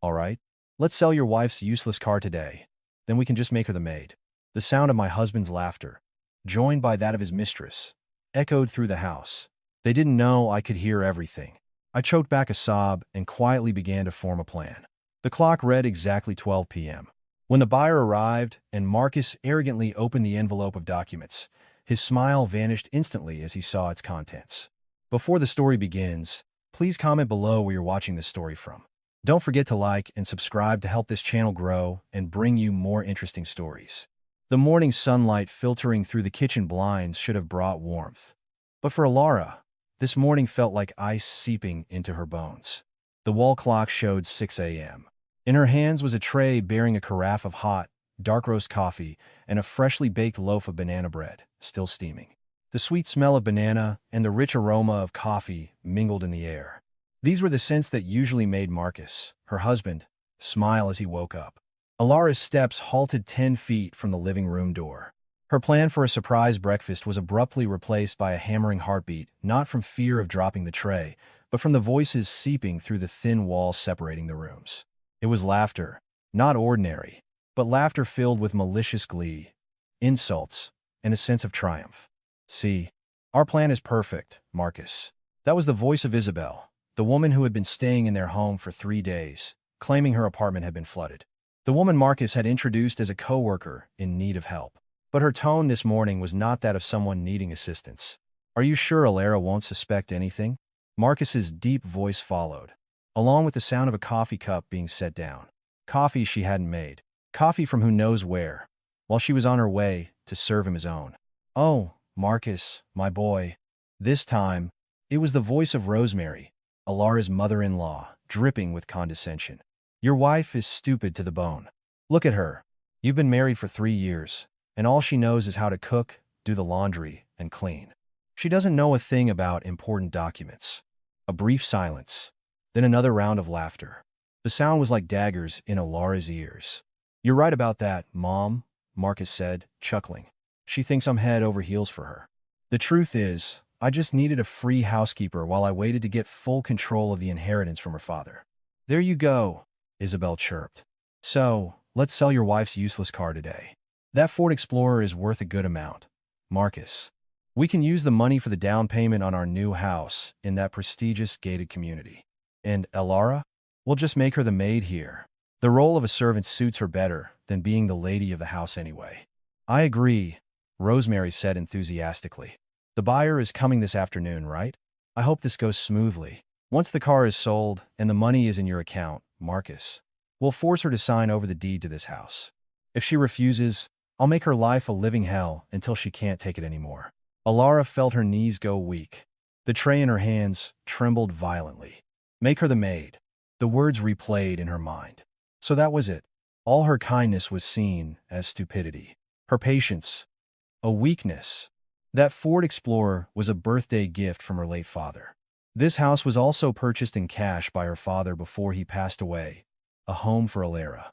all right? Let's sell your wife's useless car today. Then we can just make her the maid. The sound of my husband's laughter, joined by that of his mistress, echoed through the house. They didn't know I could hear everything. I choked back a sob and quietly began to form a plan. The clock read exactly 12 p.m. When the buyer arrived and Marcus arrogantly opened the envelope of documents, his smile vanished instantly as he saw its contents. Before the story begins, please comment below where you're watching this story from. Don't forget to like and subscribe to help this channel grow and bring you more interesting stories. The morning sunlight filtering through the kitchen blinds should have brought warmth. But for Elara, this morning felt like ice seeping into her bones. The wall clock showed 6 a.m. In her hands was a tray bearing a carafe of hot, dark roast coffee and a freshly baked loaf of banana bread, still steaming. The sweet smell of banana and the rich aroma of coffee mingled in the air. These were the scents that usually made Marcus, her husband, smile as he woke up. Elara's steps halted 10 feet from the living room door. Her plan for a surprise breakfast was abruptly replaced by a hammering heartbeat, not from fear of dropping the tray, but from the voices seeping through the thin walls separating the rooms. It was laughter, not ordinary, but laughter filled with malicious glee, insults, and a sense of triumph. See, our plan is perfect, Marcus. That was the voice of Isabelle, the woman who had been staying in their home for 3 days, claiming her apartment had been flooded. The woman Marcus had introduced as a co-worker in need of help. But her tone this morning was not that of someone needing assistance. Are you sure Elara won't suspect anything? Marcus's deep voice followed, along with the sound of a coffee cup being set down. Coffee she hadn't made. Coffee from who knows where, while she was on her way to serve him his own. Oh, Marcus, my boy. This time, it was the voice of Rosemary, Elara's mother-in-law, dripping with condescension. Your wife is stupid to the bone. Look at her. You've been married for 3 years. And all she knows is how to cook, do the laundry, and clean. She doesn't know a thing about important documents. A brief silence, then another round of laughter. The sound was like daggers in Elara's ears. You're right about that, Mom, Marcus said, chuckling. She thinks I'm head over heels for her. The truth is, I just needed a free housekeeper while I waited to get full control of the inheritance from her father. There you go, Isabelle chirped. So, let's sell your wife's useless car today. That Ford Explorer is worth a good amount, Marcus. We can use the money for the down payment on our new house in that prestigious gated community. And Elara? We'll just make her the maid here. The role of a servant suits her better than being the lady of the house anyway. I agree, Rosemary said enthusiastically. The buyer is coming this afternoon, right? I hope this goes smoothly. Once the car is sold and the money is in your account, Marcus, we'll force her to sign over the deed to this house. If she refuses, I'll make her life a living hell until she can't take it anymore. Elara felt her knees go weak. The tray in her hands trembled violently. Make her the maid. The words replayed in her mind. So that was it. All her kindness was seen as stupidity. Her patience, a weakness. That Ford Explorer was a birthday gift from her late father. This house was also purchased in cash by her father before he passed away, a home for Elara.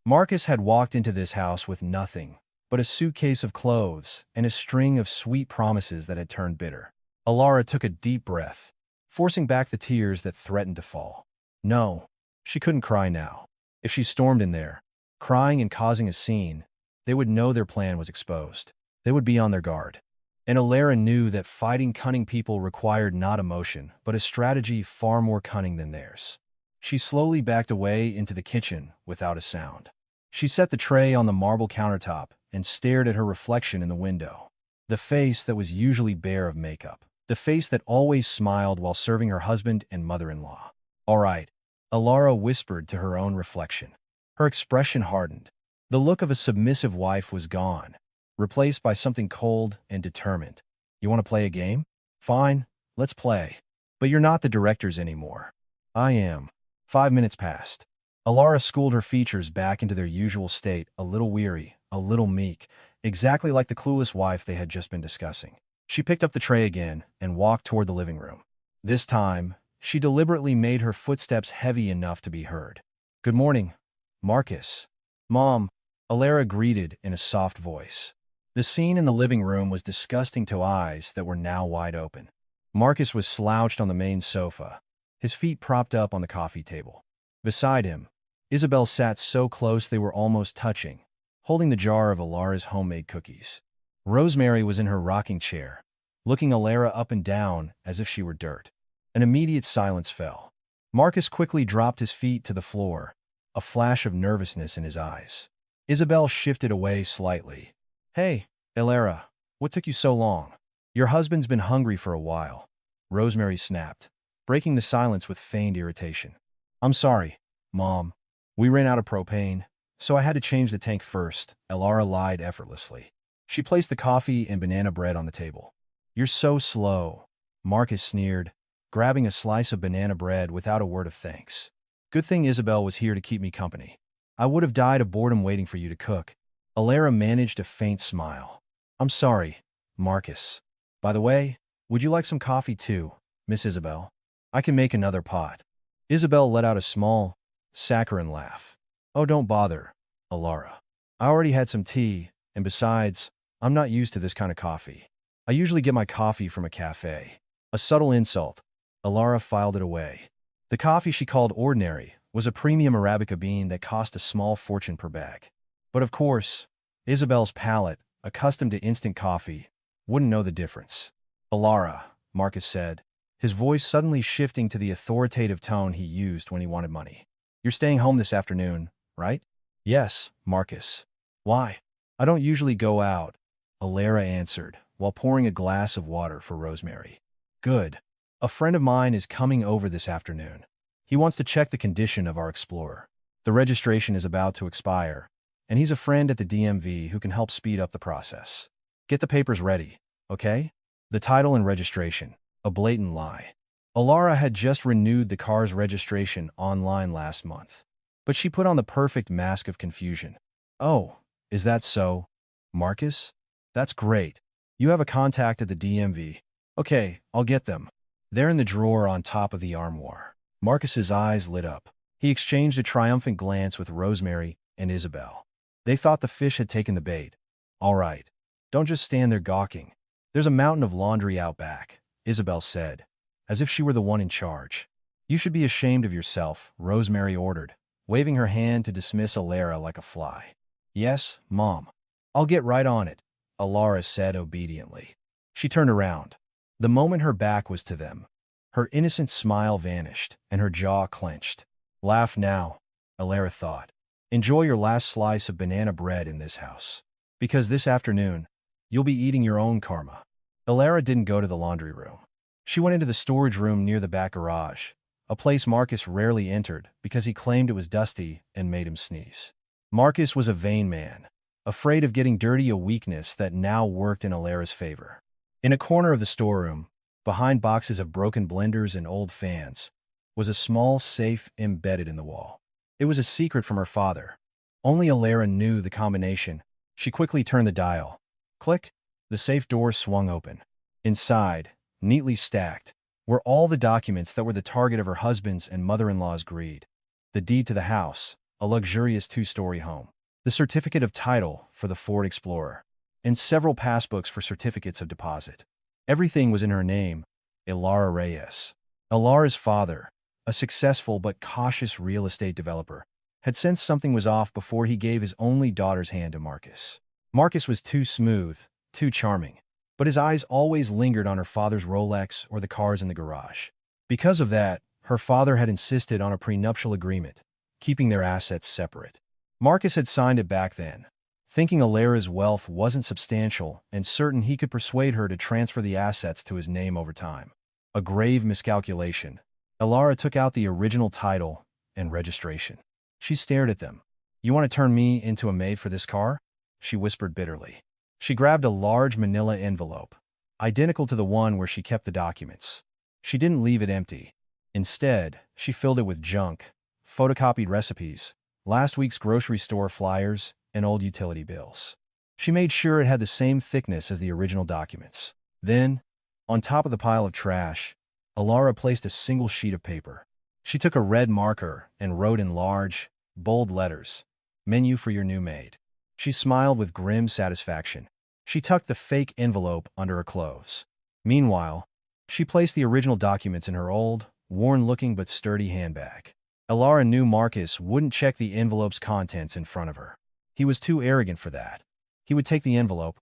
Marcus had walked into this house with nothing but a suitcase of clothes and a string of sweet promises that had turned bitter. Elara took a deep breath, forcing back the tears that threatened to fall. No, she couldn't cry now. If she stormed in there, crying and causing a scene, they would know their plan was exposed. They would be on their guard. And Elara knew that fighting cunning people required not emotion, but a strategy far more cunning than theirs. She slowly backed away into the kitchen without a sound. She set the tray on the marble countertop and stared at her reflection in the window. The face that was usually bare of makeup. The face that always smiled while serving her husband and mother-in-law. All right, Elara whispered to her own reflection. Her expression hardened. The look of a submissive wife was gone, replaced by something cold and determined. You want to play a game? Fine, let's play. But you're not the directors anymore. I am. 5 minutes passed. Elara schooled her features back into their usual state, a little weary, a little meek, exactly like the clueless wife they had just been discussing. She picked up the tray again and walked toward the living room. This time, she deliberately made her footsteps heavy enough to be heard. Good morning, Marcus. Mom, Elara greeted in a soft voice. The scene in the living room was disgusting to eyes that were now wide open. Marcus was slouched on the main sofa, his feet propped up on the coffee table. Beside him, Isabelle sat so close they were almost touching, holding the jar of Elara's homemade cookies. Rosemary was in her rocking chair, looking Elara up and down as if she were dirt. An immediate silence fell. Marcus quickly dropped his feet to the floor, a flash of nervousness in his eyes. Isabelle shifted away slightly. Hey, Elara, what took you so long? Your husband's been hungry for a while. Rosemary snapped, breaking the silence with feigned irritation. I'm sorry, Mom. We ran out of propane, so I had to change the tank first, Elara lied effortlessly. She placed the coffee and banana bread on the table. You're so slow, Marcus sneered, grabbing a slice of banana bread without a word of thanks. Good thing Isabelle was here to keep me company. I would have died of boredom waiting for you to cook. Elara managed a faint smile. I'm sorry, Marcus. By the way, would you like some coffee too, Miss Isabelle? I can make another pot. Isabelle let out a small, saccharine laugh. Oh, don't bother, Elara. I already had some tea, and besides, I'm not used to this kind of coffee. I usually get my coffee from a cafe. A subtle insult. Elara filed it away. The coffee she called ordinary was a premium Arabica bean that cost a small fortune per bag. But of course, Isabelle's palate, accustomed to instant coffee, wouldn't know the difference. Elara, Marcus said, his voice suddenly shifting to the authoritative tone he used when he wanted money. You're staying home this afternoon, right? Yes, Marcus. Why? I don't usually go out, Elara answered, while pouring a glass of water for Rosemary. Good. A friend of mine is coming over this afternoon. He wants to check the condition of our Explorer. The registration is about to expire, and he's a friend at the DMV who can help speed up the process. Get the papers ready, okay? The title and registration. A blatant lie. Elara had just renewed the car's registration online last month, but she put on the perfect mask of confusion. Oh, is that so, Marcus? That's great. You have a contact at the DMV. Okay, I'll get them. They're in the drawer on top of the armoire. Marcus's eyes lit up. He exchanged a triumphant glance with Rosemary and Isabelle. They thought the fish had taken the bait. All right. Don't just stand there gawking. There's a mountain of laundry out back, Isabelle said, as if she were the one in charge. You should be ashamed of yourself, Rosemary ordered, waving her hand to dismiss Elara like a fly. Yes, Mom. I'll get right on it, Elara said obediently. She turned around. The moment her back was to them, her innocent smile vanished and her jaw clenched. Laugh now, Elara thought. Enjoy your last slice of banana bread in this house. Because this afternoon, you'll be eating your own karma. Elara didn't go to the laundry room. She went into the storage room near the back garage, a place Marcus rarely entered because he claimed it was dusty and made him sneeze. Marcus was a vain man, afraid of getting dirty, a weakness that now worked in Elara's favor. In a corner of the storeroom, behind boxes of broken blenders and old fans, was a small safe embedded in the wall. It was a secret from her father. Only Elara knew the combination. She quickly turned the dial. Click. The safe door swung open. Inside, neatly stacked, were all the documents that were the target of her husband's and mother-in-law's greed. The deed to the house, a luxurious 2-story home. The certificate of title for the Ford Explorer, and several passbooks for certificates of deposit. Everything was in her name, Elara Reyes. Elara's father, a successful but cautious real estate developer, had sensed something was off before he gave his only daughter's hand to Marcus. Marcus was too smooth, too charming, but his eyes always lingered on her father's Rolex or the cars in the garage. Because of that, her father had insisted on a prenuptial agreement, keeping their assets separate. Marcus had signed it back then, thinking Elara's wealth wasn't substantial and certain he could persuade her to transfer the assets to his name over time. A grave miscalculation. Elara took out the original title and registration. She stared at them. You want to turn me into a maid for this car? She whispered bitterly. She grabbed a large manila envelope, identical to the one where she kept the documents. She didn't leave it empty. Instead, she filled it with junk, photocopied recipes, last week's grocery store flyers, and old utility bills. She made sure it had the same thickness as the original documents. Then, on top of the pile of trash, Elara placed a single sheet of paper. She took a red marker and wrote in large, bold letters, "Menu for your new maid." She smiled with grim satisfaction. She tucked the fake envelope under her clothes. Meanwhile, she placed the original documents in her old, worn-looking but sturdy handbag. Elara knew Marcus wouldn't check the envelope's contents in front of her. He was too arrogant for that. He would take the envelope,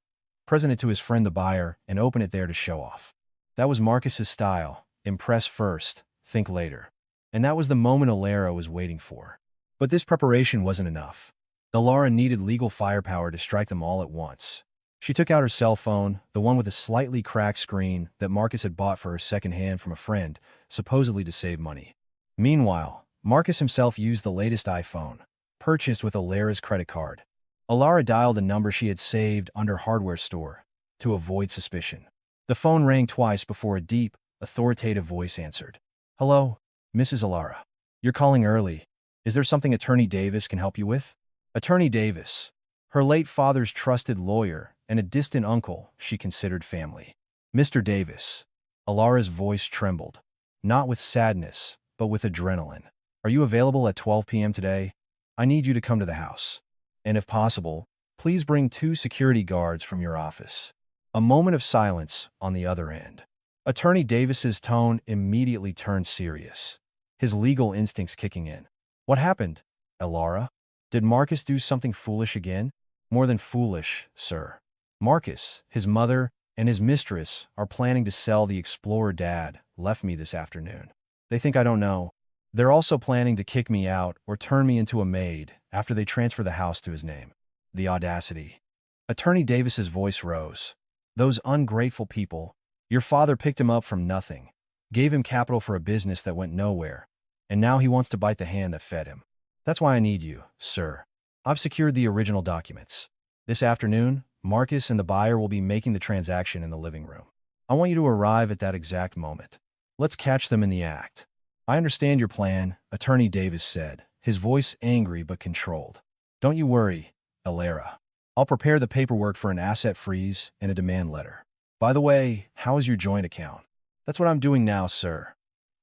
present it to his friend the buyer, and open it there to show off. That was Marcus's style: impress first, think later. And that was the moment Elara was waiting for. But this preparation wasn't enough. Elara needed legal firepower to strike them all at once. She took out her cell phone, the one with a slightly cracked screen that Marcus had bought for her secondhand from a friend, supposedly to save money. Meanwhile, Marcus himself used the latest iPhone, purchased with Elara's credit card. Elara dialed a number she had saved under hardware store to avoid suspicion. The phone rang twice before a deep, authoritative voice answered. "Hello, Mrs. Elara. You're calling early. Is there something Attorney Davis can help you with?" Attorney Davis, her late father's trusted lawyer and a distant uncle she considered family. "Mr. Davis." Elara's voice trembled, not with sadness, but with adrenaline. "Are you available at 12 p.m. today? I need you to come to the house. And if possible, please bring 2 security guards from your office." A moment of silence on the other end. Attorney Davis's tone immediately turned serious, his legal instincts kicking in. "What happened, Elara? Did Marcus do something foolish again?" "More than foolish, sir. Marcus, his mother, and his mistress are planning to sell the Explorer Dad left me this afternoon. They think I don't know. They're also planning to kick me out or turn me into a maid after they transfer the house to his name." The audacity. Attorney Davis's voice rose. "Those ungrateful people. Your father picked him up from nothing, gave him capital for a business that went nowhere, and now he wants to bite the hand that fed him. That's why I need you, sir. I've secured the original documents. This afternoon, Marcus and the buyer will be making the transaction in the living room. I want you to arrive at that exact moment. Let's catch them in the act." "I understand your plan," Attorney Davis said, his voice angry but controlled. "Don't you worry, Elara. I'll prepare the paperwork for an asset freeze and a demand letter. By the way, how is your joint account?" "That's what I'm doing now, sir.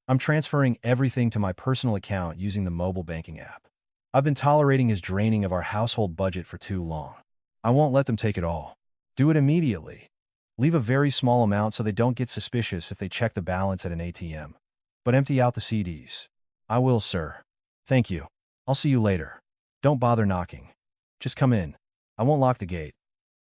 I'm transferring everything to my personal account using the mobile banking app. I've been tolerating his draining of our household budget for too long. I won't let them take it all. Do it immediately. Leave a very small amount so they don't get suspicious if they check the balance at an ATM. But empty out the CDs." "I will, sir. Thank you. I'll see you later. Don't bother knocking. Just come in. I won't lock the gate.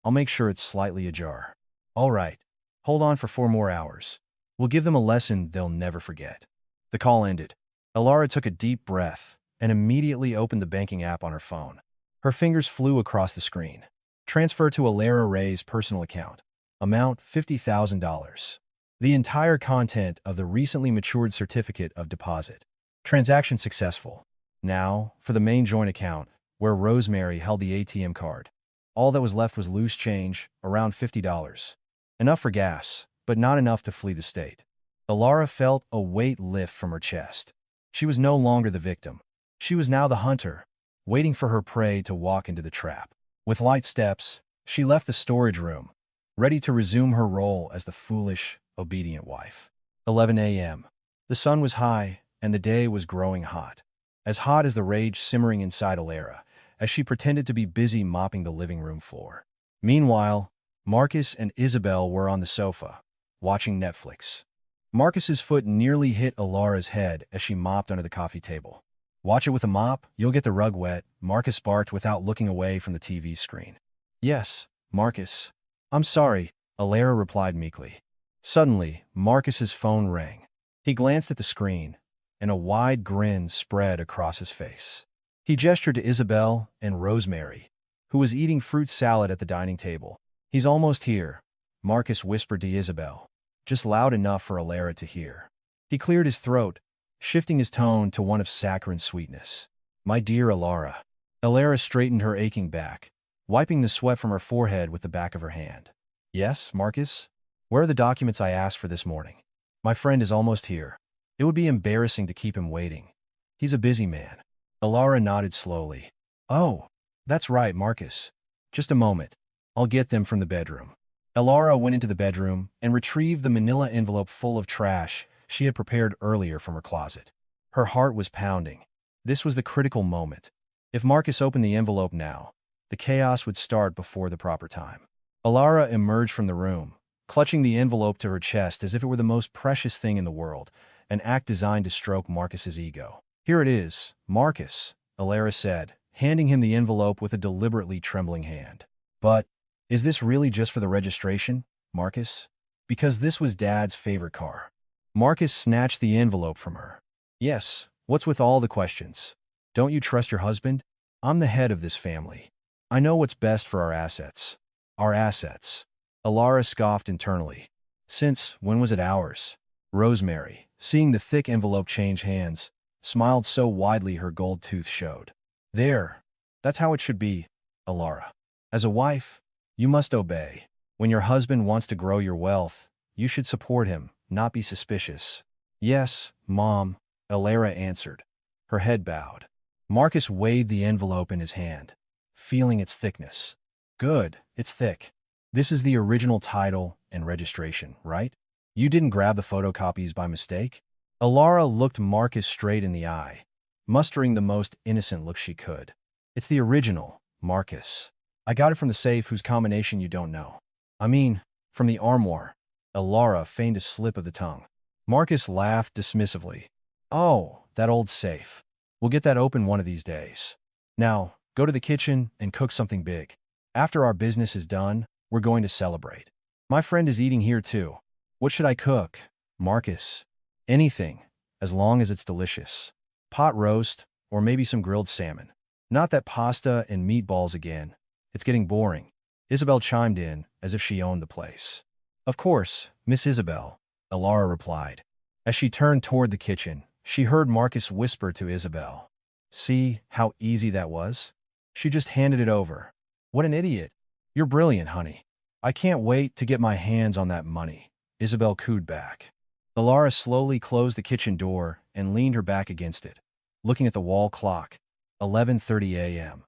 I'll make sure it's slightly ajar." "All right. Hold on for 4 more hours. We'll give them a lesson they'll never forget." The call ended. Elara took a deep breath and immediately opened the banking app on her phone. Her fingers flew across the screen. Transfer to Elara Ray's personal account. Amount $50,000. The entire content of the recently matured certificate of deposit. Transaction successful. Now, for the main joint account, where Rosemary held the ATM card. All that was left was loose change, around $50. Enough for gas, but not enough to flee the state. Elara felt a weight lift from her chest. She was no longer the victim. She was now the hunter, waiting for her prey to walk into the trap. With light steps, she left the storage room, ready to resume her role as the foolish, obedient wife. 11 a.m. The sun was high, and the day was growing hot. As hot as the rage simmering inside Elara, as she pretended to be busy mopping the living room floor. Meanwhile, Marcus and Isabelle were on the sofa, watching Netflix. Marcus's foot nearly hit Elara's head as she mopped under the coffee table. "Watch it with a mop, you'll get the rug wet," Marcus barked without looking away from the TV screen. "Yes, Marcus. I'm sorry," Elara replied meekly. Suddenly, Marcus's phone rang. He glanced at the screen, and a wide grin spread across his face. He gestured to Isabelle and Rosemary, who was eating fruit salad at the dining table. "He's almost here," Marcus whispered to Isabelle, just loud enough for Elara to hear. He cleared his throat, shifting his tone to one of saccharine sweetness. "My dear Elara." Elara straightened her aching back, wiping the sweat from her forehead with the back of her hand. "Yes, Marcus? Where are the documents I asked for this morning? My friend is almost here. It would be embarrassing to keep him waiting. He's a busy man." Elara nodded slowly. "Oh, that's right, Marcus. Just a moment. I'll get them from the bedroom." Elara went into the bedroom and retrieved the manila envelope full of trash she had prepared earlier from her closet. Her heart was pounding. This was the critical moment. If Marcus opened the envelope now, the chaos would start before the proper time. Elara emerged from the room, clutching the envelope to her chest as if it were the most precious thing in the world, an act designed to stroke Marcus's ego. Here it is, Marcus, Elara said, handing him the envelope with a deliberately trembling hand. But, is this really just for the registration, Marcus? Because this was Dad's favorite car. Marcus snatched the envelope from her. Yes, what's with all the questions? Don't you trust your husband? I'm the head of this family. I know what's best for our assets. Our assets. Elara scoffed internally. Since when was it ours? Rosemary, seeing the thick envelope change hands, smiled so widely her gold tooth showed. There. That's how it should be, Elara. As a wife, you must obey. When your husband wants to grow your wealth, you should support him, not be suspicious. Yes, Mom, Elara answered, her head bowed. Marcus weighed the envelope in his hand, feeling its thickness. Good, it's thick. This is the original title and registration, right? You didn't grab the photocopies by mistake? Elara looked Marcus straight in the eye, mustering the most innocent look she could. It's the original, Marcus. I got it from the safe whose combination you don't know. I mean, from the armoire. Elara feigned a slip of the tongue. Marcus laughed dismissively. Oh, that old safe. We'll get that open one of these days. Now, go to the kitchen and cook something big. After our business is done, we're going to celebrate. My friend is eating here too. What should I cook, Marcus? Anything, as long as it's delicious. Pot roast, or maybe some grilled salmon. Not that pasta and meatballs again. It's getting boring. Isabelle chimed in, as if she owned the place. Of course, Miss Isabelle, Elara replied. As she turned toward the kitchen, she heard Marcus whisper to Isabelle. See how easy that was? She just handed it over. What an idiot. You're brilliant, honey. I can't wait to get my hands on that money, Isabelle cooed back. Elara slowly closed the kitchen door and leaned her back against it, looking at the wall clock. 11:30 a.m.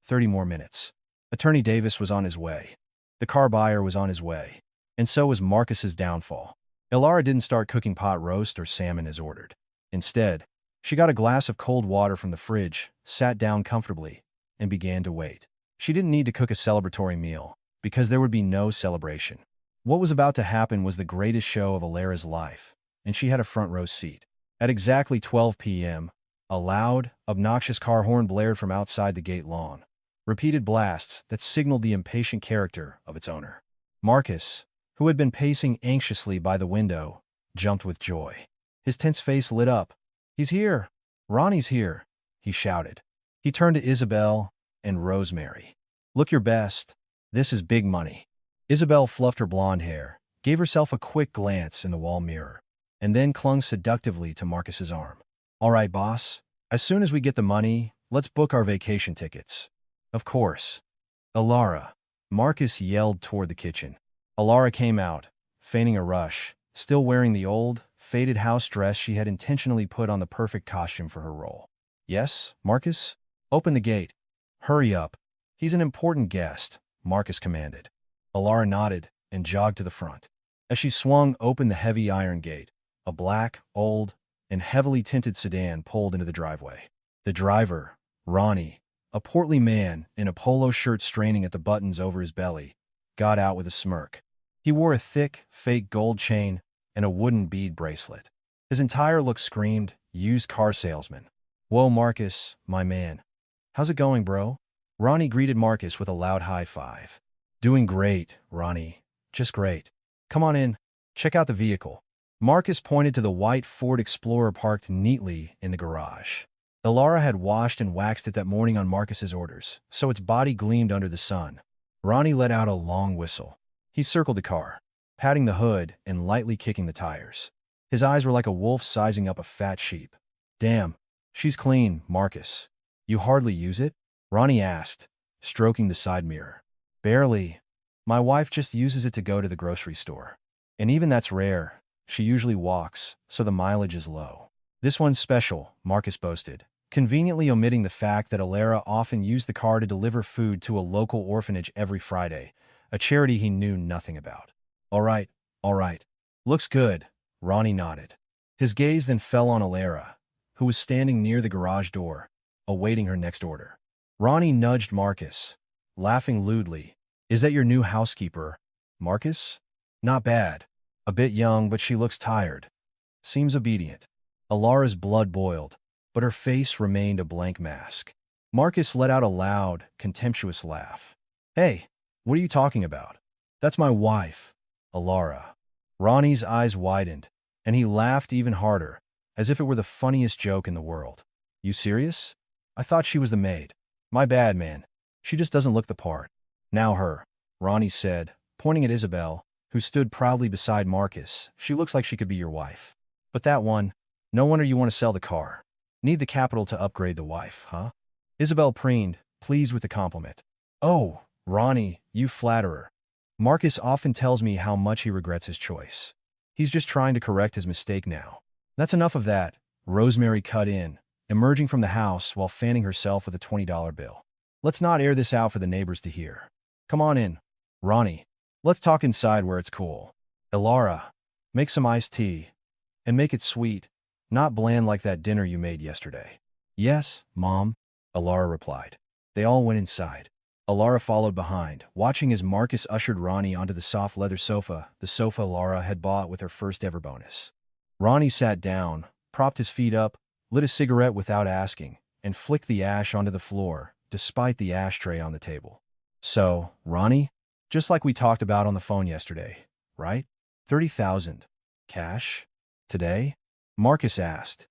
30 more minutes. Attorney Davis was on his way. The car buyer was on his way. And so was Marcus's downfall. Elara didn't start cooking pot roast or salmon as ordered. Instead, she got a glass of cold water from the fridge, sat down comfortably, and began to wait. She didn't need to cook a celebratory meal, because there would be no celebration. What was about to happen was the greatest show of Elara's life, and she had a front row seat. At exactly 12 p.m., a loud, obnoxious car horn blared from outside the gate lawn. Repeated blasts that signaled the impatient character of its owner. Marcus, who had been pacing anxiously by the window, jumped with joy. His tense face lit up. He's here! Ronnie's here! He shouted. He turned to Isabelle and Rosemary. Look your best. This is big money. Isabelle fluffed her blonde hair, gave herself a quick glance in the wall mirror, and then clung seductively to Marcus's arm. All right, boss. As soon as we get the money, let's book our vacation tickets. Of course. Elara. Marcus yelled toward the kitchen. Elara came out, feigning a rush, still wearing the old, faded house dress she had intentionally put on the perfect costume for her role. Yes, Marcus? Open the gate. Hurry up. He's an important guest, Marcus commanded. Elara nodded and jogged to the front. As she swung open the heavy iron gate, a black, old, and heavily tinted sedan pulled into the driveway. The driver, Ronnie, a portly man in a polo shirt straining at the buttons over his belly, got out with a smirk. He wore a thick, fake gold chain and a wooden bead bracelet. His entire look screamed, used car salesman. Whoa, Marcus, my man. How's it going, bro? Ronnie greeted Marcus with a loud high five. Doing great, Ronnie. Just great. Come on in. Check out the vehicle. Marcus pointed to the white Ford Explorer parked neatly in the garage. Elara had washed and waxed it that morning on Marcus's orders, so its body gleamed under the sun. Ronnie let out a long whistle. He circled the car, patting the hood and lightly kicking the tires. His eyes were like a wolf sizing up a fat sheep. Damn, she's clean, Marcus. You hardly use it? Ronnie asked, stroking the side mirror. Barely. My wife just uses it to go to the grocery store. And even that's rare. She usually walks, so the mileage is low. This one's special, Marcus boasted, conveniently omitting the fact that Elara often used the car to deliver food to a local orphanage every Friday, a charity he knew nothing about. All right. Looks good, Ronnie nodded. His gaze then fell on Elara, who was standing near the garage door, awaiting her next order. Ronnie nudged Marcus, laughing lewdly. Is that your new housekeeper, Marcus? Not bad. A bit young, but she looks tired. Seems obedient. Elara's blood boiled. but her face remained a blank mask. Marcus let out a loud, contemptuous laugh. Hey, what are you talking about? That's my wife, Elara. Ronnie's eyes widened, and he laughed even harder, as if it were the funniest joke in the world. You serious? I thought she was the maid. My bad, man. She just doesn't look the part. Now her, Ronnie said, pointing at Isabelle, who stood proudly beside Marcus. She looks like she could be your wife. But that one, no wonder you want to sell the car. Need the capital to upgrade the wife, huh? Isabelle preened, pleased with the compliment. Oh, Ronnie, you flatterer. Marcus often tells me how much he regrets his choice. He's just trying to correct his mistake now. That's enough of that, Rosemary cut in, emerging from the house while fanning herself with a $20 bill. Let's not air this out for the neighbors to hear. Come on in, Ronnie. Let's talk inside where it's cool. Elara, make some iced tea. And make it sweet, not bland like that dinner you made yesterday. Yes, Mom, Elara replied. They all went inside. Elara followed behind, watching as Marcus ushered Ronnie onto the soft leather sofa, the sofa Elara had bought with her first ever bonus. Ronnie sat down, propped his feet up, lit a cigarette without asking, and flicked the ash onto the floor, despite the ashtray on the table. So, Ronnie, just like we talked about on the phone yesterday, right? 30,000. Cash? Today? Marcus asked,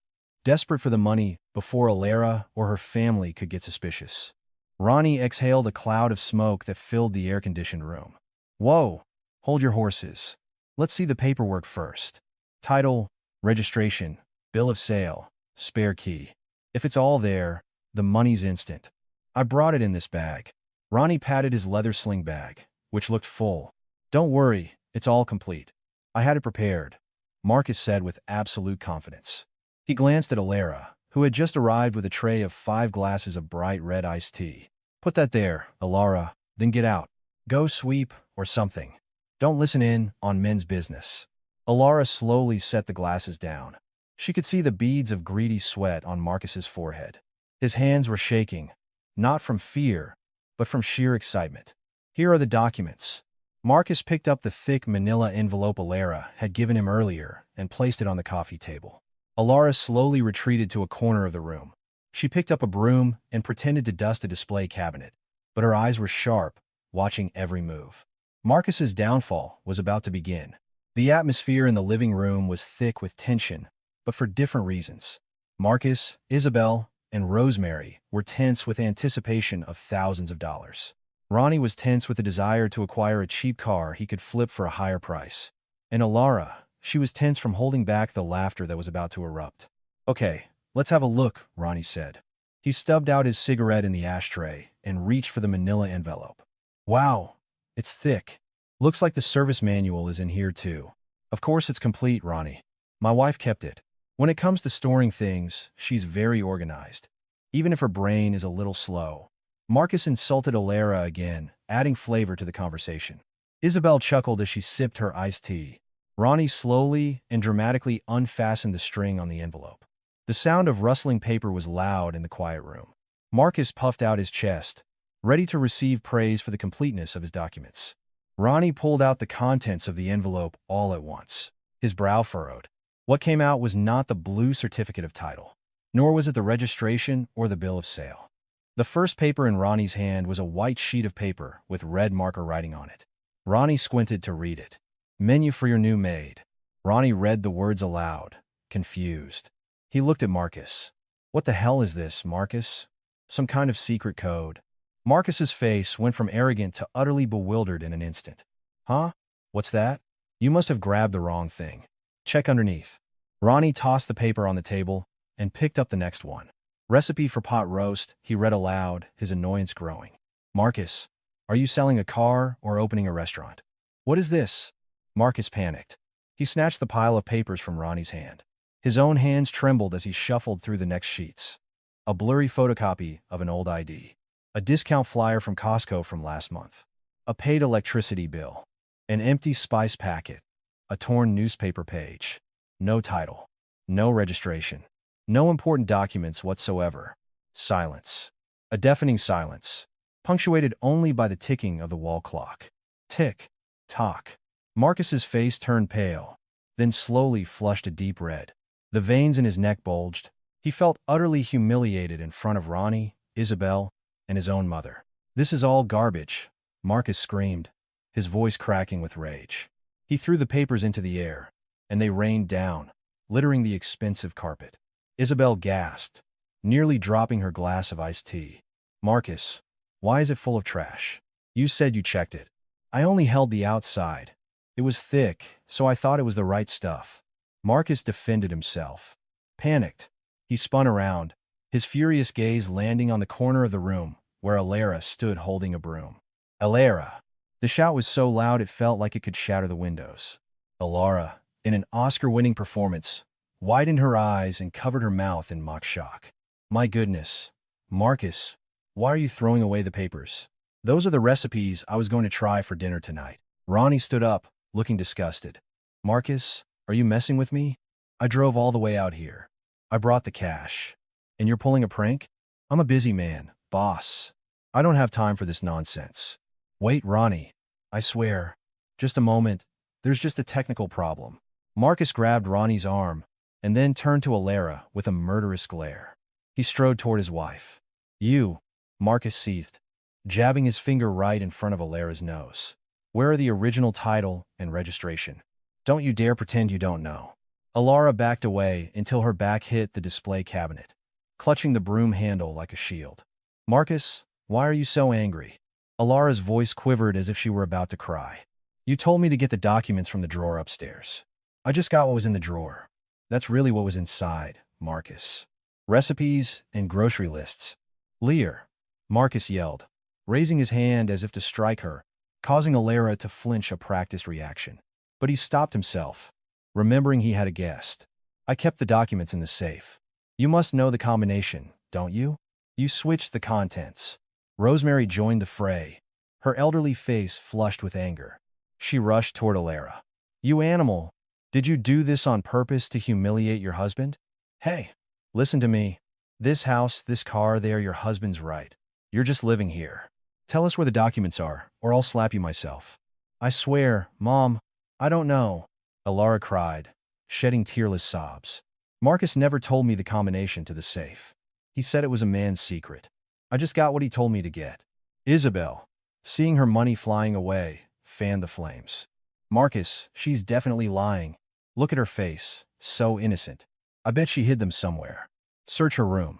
desperate for the money before Elara or her family could get suspicious. Ronnie exhaled a cloud of smoke that filled the air-conditioned room. Whoa, hold your horses. Let's see the paperwork first. Title, registration, bill of sale, spare key. If it's all there, the money's instant. I brought it in this bag. Ronnie patted his leather sling bag, which looked full. Don't worry, it's all complete. I had it prepared, Marcus said with absolute confidence. He glanced at Elara, who had just arrived with a tray of 5 glasses of bright red iced tea. Put that there, Elara, then get out. Go sweep, or something. Don't listen in on men's business. Elara slowly set the glasses down. She could see the beads of greedy sweat on Marcus's forehead. His hands were shaking, not from fear, but from sheer excitement. Here are the documents. Marcus picked up the thick manila envelope Elara had given him earlier and placed it on the coffee table. Elara slowly retreated to a corner of the room. She picked up a broom and pretended to dust a display cabinet, but her eyes were sharp, watching every move. Marcus's downfall was about to begin. The atmosphere in the living room was thick with tension, but for different reasons. Marcus, Isabelle, and Rosemary were tense with anticipation of thousands of dollars. Ronnie was tense with the desire to acquire a cheap car he could flip for a higher price. And Elara, she was tense from holding back the laughter that was about to erupt. Okay, let's have a look, Ronnie said. He stubbed out his cigarette in the ashtray and reached for the manila envelope. Wow, it's thick. Looks like the service manual is in here too. Of course it's complete, Ronnie. My wife kept it. When it comes to storing things, she's very organized, even if her brain is a little slow. Marcus insulted Elara again, adding flavor to the conversation. Isabelle chuckled as she sipped her iced tea. Ronnie slowly and dramatically unfastened the string on the envelope. The sound of rustling paper was loud in the quiet room. Marcus puffed out his chest, ready to receive praise for the completeness of his documents. Ronnie pulled out the contents of the envelope all at once. His brow furrowed. What came out was not the blue certificate of title, nor was it the registration or the bill of sale. The first paper in Ronnie's hand was a white sheet of paper with red marker writing on it. Ronnie squinted to read it. Menu for your new maid. Ronnie read the words aloud, confused. He looked at Marcus. What the hell is this, Marcus? Some kind of secret code? Marcus's face went from arrogant to utterly bewildered in an instant. Huh? What's that? You must have grabbed the wrong thing. Check underneath. Ronnie tossed the paper on the table and picked up the next one. Recipe for pot roast, he read aloud, his annoyance growing. Marcus, are you selling a car or opening a restaurant? What is this? Marcus panicked. He snatched the pile of papers from Ronnie's hand. His own hands trembled as he shuffled through the next sheets. A blurry photocopy of an old ID. A discount flyer from Costco from last month. A paid electricity bill. An empty spice packet. A torn newspaper page. No title. No registration. No important documents whatsoever. Silence. A deafening silence, punctuated only by the ticking of the wall clock. Tick. Tock. Marcus's face turned pale, then slowly flushed a deep red. The veins in his neck bulged, He felt utterly humiliated in front of Ronnie, Isabelle, and his own mother. "This is all garbage," Marcus screamed, his voice cracking with rage. He threw the papers into the air, and they rained down, littering the expensive carpet. Isabelle gasped, nearly dropping her glass of iced tea. "Marcus, why is it full of trash? You said you checked it." "I only held the outside. It was thick, so I thought it was the right stuff." Marcus defended himself. Panicked, he spun around, his furious gaze landing on the corner of the room where Elara stood holding a broom. "Elara!" The shout was so loud it felt like it could shatter the windows. Elara, in an Oscar-winning performance, widened her eyes and covered her mouth in mock shock. "My goodness. Marcus, why are you throwing away the papers? Those are the recipes I was going to try for dinner tonight." Ronnie stood up, looking disgusted. "Marcus, are you messing with me? I drove all the way out here. I brought the cash. And you're pulling a prank? I'm a busy man, boss. I don't have time for this nonsense." "Wait, Ronnie. I swear. Just a moment. There's just a technical problem." Marcus grabbed Ronnie's arm and then turned to Elara with a murderous glare. He strode toward his wife. "You," Marcus seethed, jabbing his finger right in front of Elara's nose. "Where are the original title and registration? Don't you dare pretend you don't know." Elara backed away until her back hit the display cabinet, clutching the broom handle like a shield. "Marcus, why are you so angry?" Elara's voice quivered as if she were about to cry. "You told me to get the documents from the drawer upstairs. I just got what was in the drawer. That's really what was inside, Marcus. Recipes and grocery lists." "Lear," Marcus yelled, raising his hand as if to strike her, causing Elara to flinch a practiced reaction. But he stopped himself, remembering he had a guest. "I kept the documents in the safe. You must know the combination, don't you? You switched the contents." Rosemary joined the fray, her elderly face flushed with anger. She rushed toward Elara. "You animal! Did you do this on purpose to humiliate your husband? Hey, listen to me. This house, this car, they are your husband's right. You're just living here. Tell us where the documents are, or I'll slap you myself." "I swear, Mom, I don't know," Elara cried, shedding tearless sobs. "Marcus never told me the combination to the safe. He said it was a man's secret. I just got what he told me to get." Isabelle, seeing her money flying away, fanned the flames. "Marcus, she's definitely lying. Look at her face, so innocent. I bet she hid them somewhere. Search her room.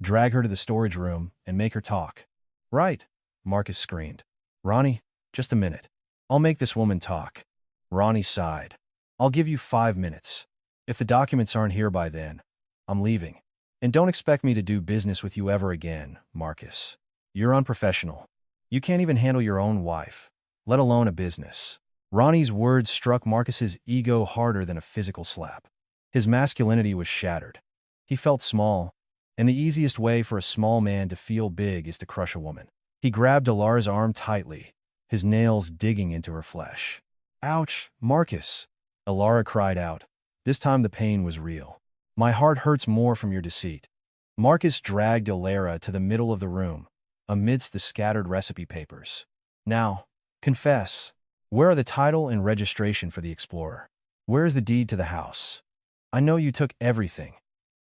Drag her to the storage room and make her talk." "Right," Marcus screamed. "Ronnie, just a minute. I'll make this woman talk." Ronnie sighed. "I'll give you 5 minutes. If the documents aren't here by then, I'm leaving. And don't expect me to do business with you ever again, Marcus. You're unprofessional. You can't even handle your own wife, let alone a business." Ronnie's words struck Marcus's ego harder than a physical slap. His masculinity was shattered. He felt small, and the easiest way for a small man to feel big is to crush a woman. He grabbed Elara's arm tightly, his nails digging into her flesh. "Ouch, Marcus!" Elara cried out. This time the pain was real. "My heart hurts more from your deceit." Marcus dragged Elara to the middle of the room, amidst the scattered recipe papers. "Now, confess. Where are the title and registration for the Explorer? Where is the deed to the house? I know you took everything.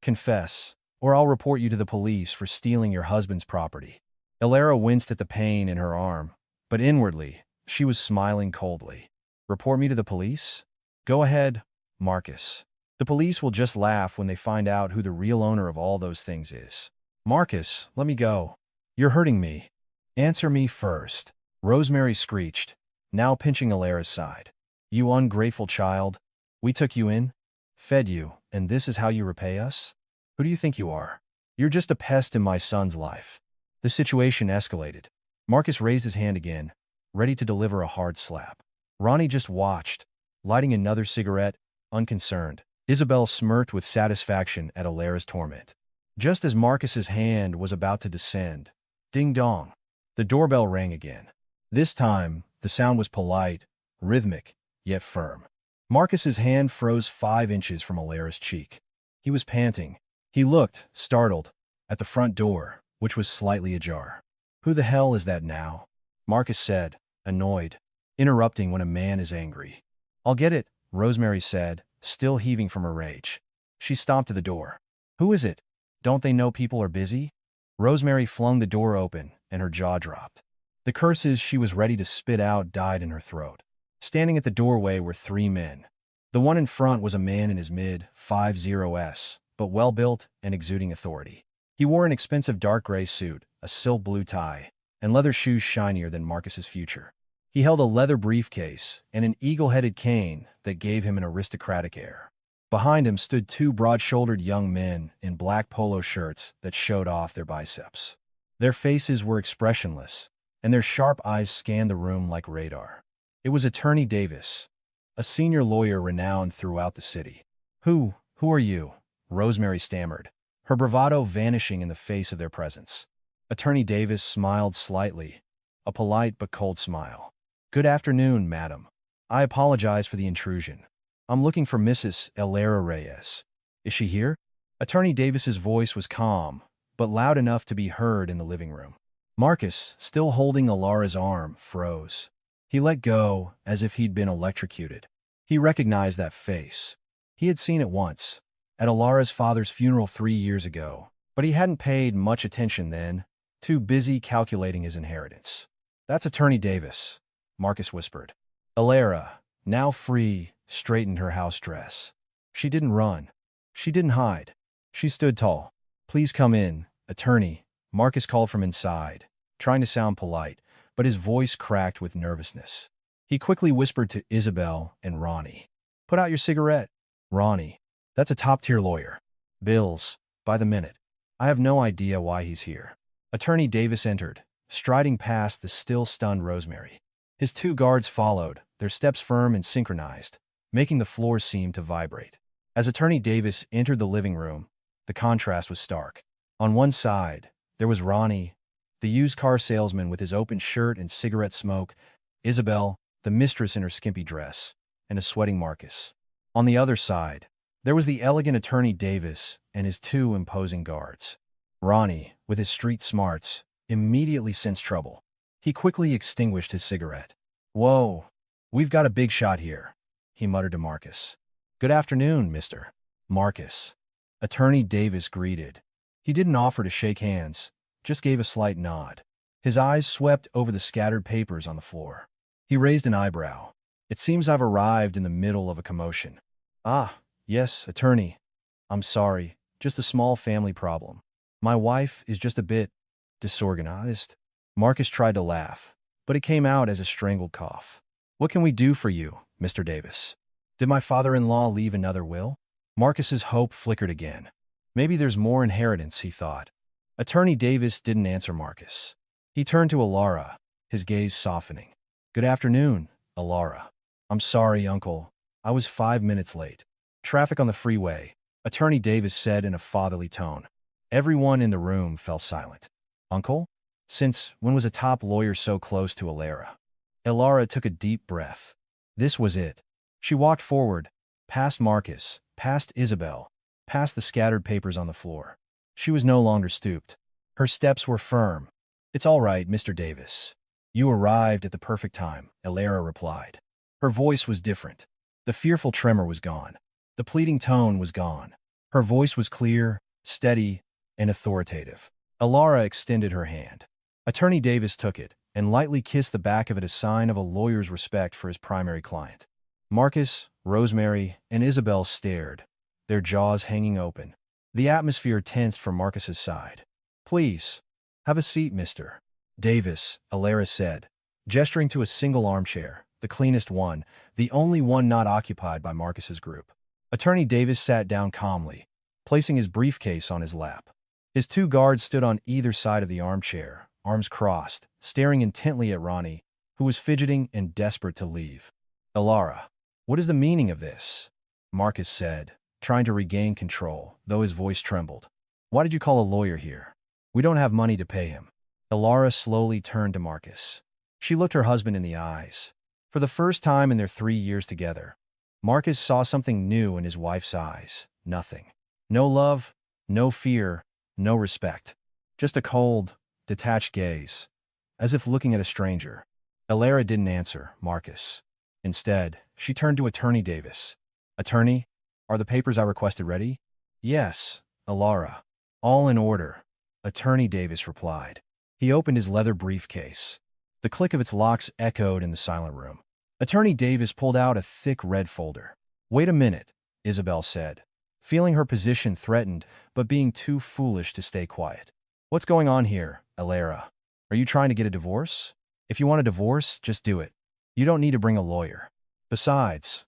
Confess, or I'll report you to the police for stealing your husband's property." Elara winced at the pain in her arm, but inwardly, she was smiling coldly. "Report me to the police? Go ahead, Marcus. The police will just laugh when they find out who the real owner of all those things is." "Marcus, let me go. You're hurting me." "Answer me first," Rosemary screeched, now pinching Elara's side. "You ungrateful child. We took you in, fed you, and this is how you repay us? Who do you think you are? You're just a pest in my son's life." The situation escalated. Marcus raised his hand again, ready to deliver a hard slap. Ronnie just watched, lighting another cigarette, unconcerned. Isabelle smirked with satisfaction at Elara's torment. Just as Marcus's hand was about to descend, ding-dong, the doorbell rang again. This time, the sound was polite, rhythmic, yet firm. Marcus's hand froze 5 inches from Elara's cheek. He was panting. He looked, startled, at the front door, which was slightly ajar. "Who the hell is that now?" Marcus said, annoyed, interrupting when a man is angry. "I'll get it," Rosemary said, still heaving from her rage. She stomped to the door. "Who is it?" Don't they know people are busy? Rosemary flung the door open, and her jaw dropped. The curses she was ready to spit out died in her throat. Standing at the doorway were three men. The one in front was a man in his mid-50s, but well-built and exuding authority. He wore an expensive dark gray suit, a silk blue tie, and leather shoes shinier than Marcus's future. He held a leather briefcase and an eagle-headed cane that gave him an aristocratic air. Behind him stood two broad-shouldered young men in black polo shirts that showed off their biceps. Their faces were expressionless, and their sharp eyes scanned the room like radar. It was Attorney Davis, a senior lawyer renowned throughout the city. Who are you? Rosemary stammered, her bravado vanishing in the face of their presence. Attorney Davis smiled slightly, a polite but cold smile. Good afternoon, madam. I apologize for the intrusion. I'm looking for Mrs. Elara Reyes. Is she here? Attorney Davis's voice was calm, but loud enough to be heard in the living room. Marcus, still holding Elara's arm, froze. He let go as if he'd been electrocuted. He recognized that face. He had seen it once, at Elara's father's funeral 3 years ago, but he hadn't paid much attention then, too busy calculating his inheritance. That's Attorney Davis, Marcus whispered. Elara, now free, straightened her house dress. She didn't run. She didn't hide. She stood tall. Please come in, attorney, Marcus called from inside, trying to sound polite, but his voice cracked with nervousness. He quickly whispered to Isabelle and Ronnie. Put out your cigarette. Ronnie, that's a top-tier lawyer. Bills, by the minute. I have no idea why he's here. Attorney Davis entered, striding past the still-stunned Rosemary. His two guards followed, their steps firm and synchronized, making the floor seem to vibrate. As Attorney Davis entered the living room, the contrast was stark. On one side, there was Ronnie, the used car salesman with his open shirt and cigarette smoke, Isabelle, the mistress in her skimpy dress, and a sweating Marcus. On the other side, there was the elegant Attorney Davis and his two imposing guards. Ronnie, with his street smarts, immediately sensed trouble. He quickly extinguished his cigarette. Whoa, we've got a big shot here, he muttered to Marcus. Good afternoon, Mr. Marcus. Attorney Davis greeted. He didn't offer to shake hands, just gave a slight nod. His eyes swept over the scattered papers on the floor. He raised an eyebrow. It seems I've arrived in the middle of a commotion. Ah, yes, attorney. I'm sorry, just a small family problem. My wife is just a bit disorganized. Marcus tried to laugh, but it came out as a strangled cough. What can we do for you, Mr. Davis? Did my father-in-law leave another will? Marcus's hope flickered again. Maybe there's more inheritance, he thought. Attorney Davis didn't answer Marcus. He turned to Elara, his gaze softening. Good afternoon, Elara. I'm sorry, Uncle. I was 5 minutes late. Traffic on the freeway, Attorney Davis said in a fatherly tone. Everyone in the room fell silent. Uncle? Since when was a top lawyer so close to Elara? Elara took a deep breath. This was it. She walked forward, past Marcus, past Isabelle, past the scattered papers on the floor. She was no longer stooped. Her steps were firm. It's all right, Mr. Davis. You arrived at the perfect time, Elara replied. Her voice was different. The fearful tremor was gone. The pleading tone was gone. Her voice was clear, steady, and authoritative. Elara extended her hand. Attorney Davis took it and lightly kissed the back of it, a sign of a lawyer's respect for his primary client. Marcus, Rosemary, and Isabelle stared, their jaws hanging open. The atmosphere tensed from Marcus's side. Please, have a seat, Mr. Davis, Elara said, gesturing to a single armchair, the cleanest one, the only one not occupied by Marcus's group. Attorney Davis sat down calmly, placing his briefcase on his lap. His two guards stood on either side of the armchair, arms crossed, staring intently at Ronnie, who was fidgeting and desperate to leave. Elara, what is the meaning of this? Marcus said, trying to regain control, though his voice trembled. Why did you call a lawyer here? We don't have money to pay him. Elara slowly turned to Marcus. She looked her husband in the eyes. For the first time in their 3 years together, Marcus saw something new in his wife's eyes. Nothing. No love, no fear, no respect. Just a cold, detached gaze, as if looking at a stranger. Elara didn't answer Marcus. Instead, she turned to Attorney Davis. Attorney, are the papers I requested ready? Yes, Elara. All in order, Attorney Davis replied. He opened his leather briefcase. The click of its locks echoed in the silent room. Attorney Davis pulled out a thick red folder. Wait a minute, Isabelle said, feeling her position threatened, but being too foolish to stay quiet. What's going on here, Elara? Are you trying to get a divorce? If you want a divorce, just do it. You don't need to bring a lawyer. Besides,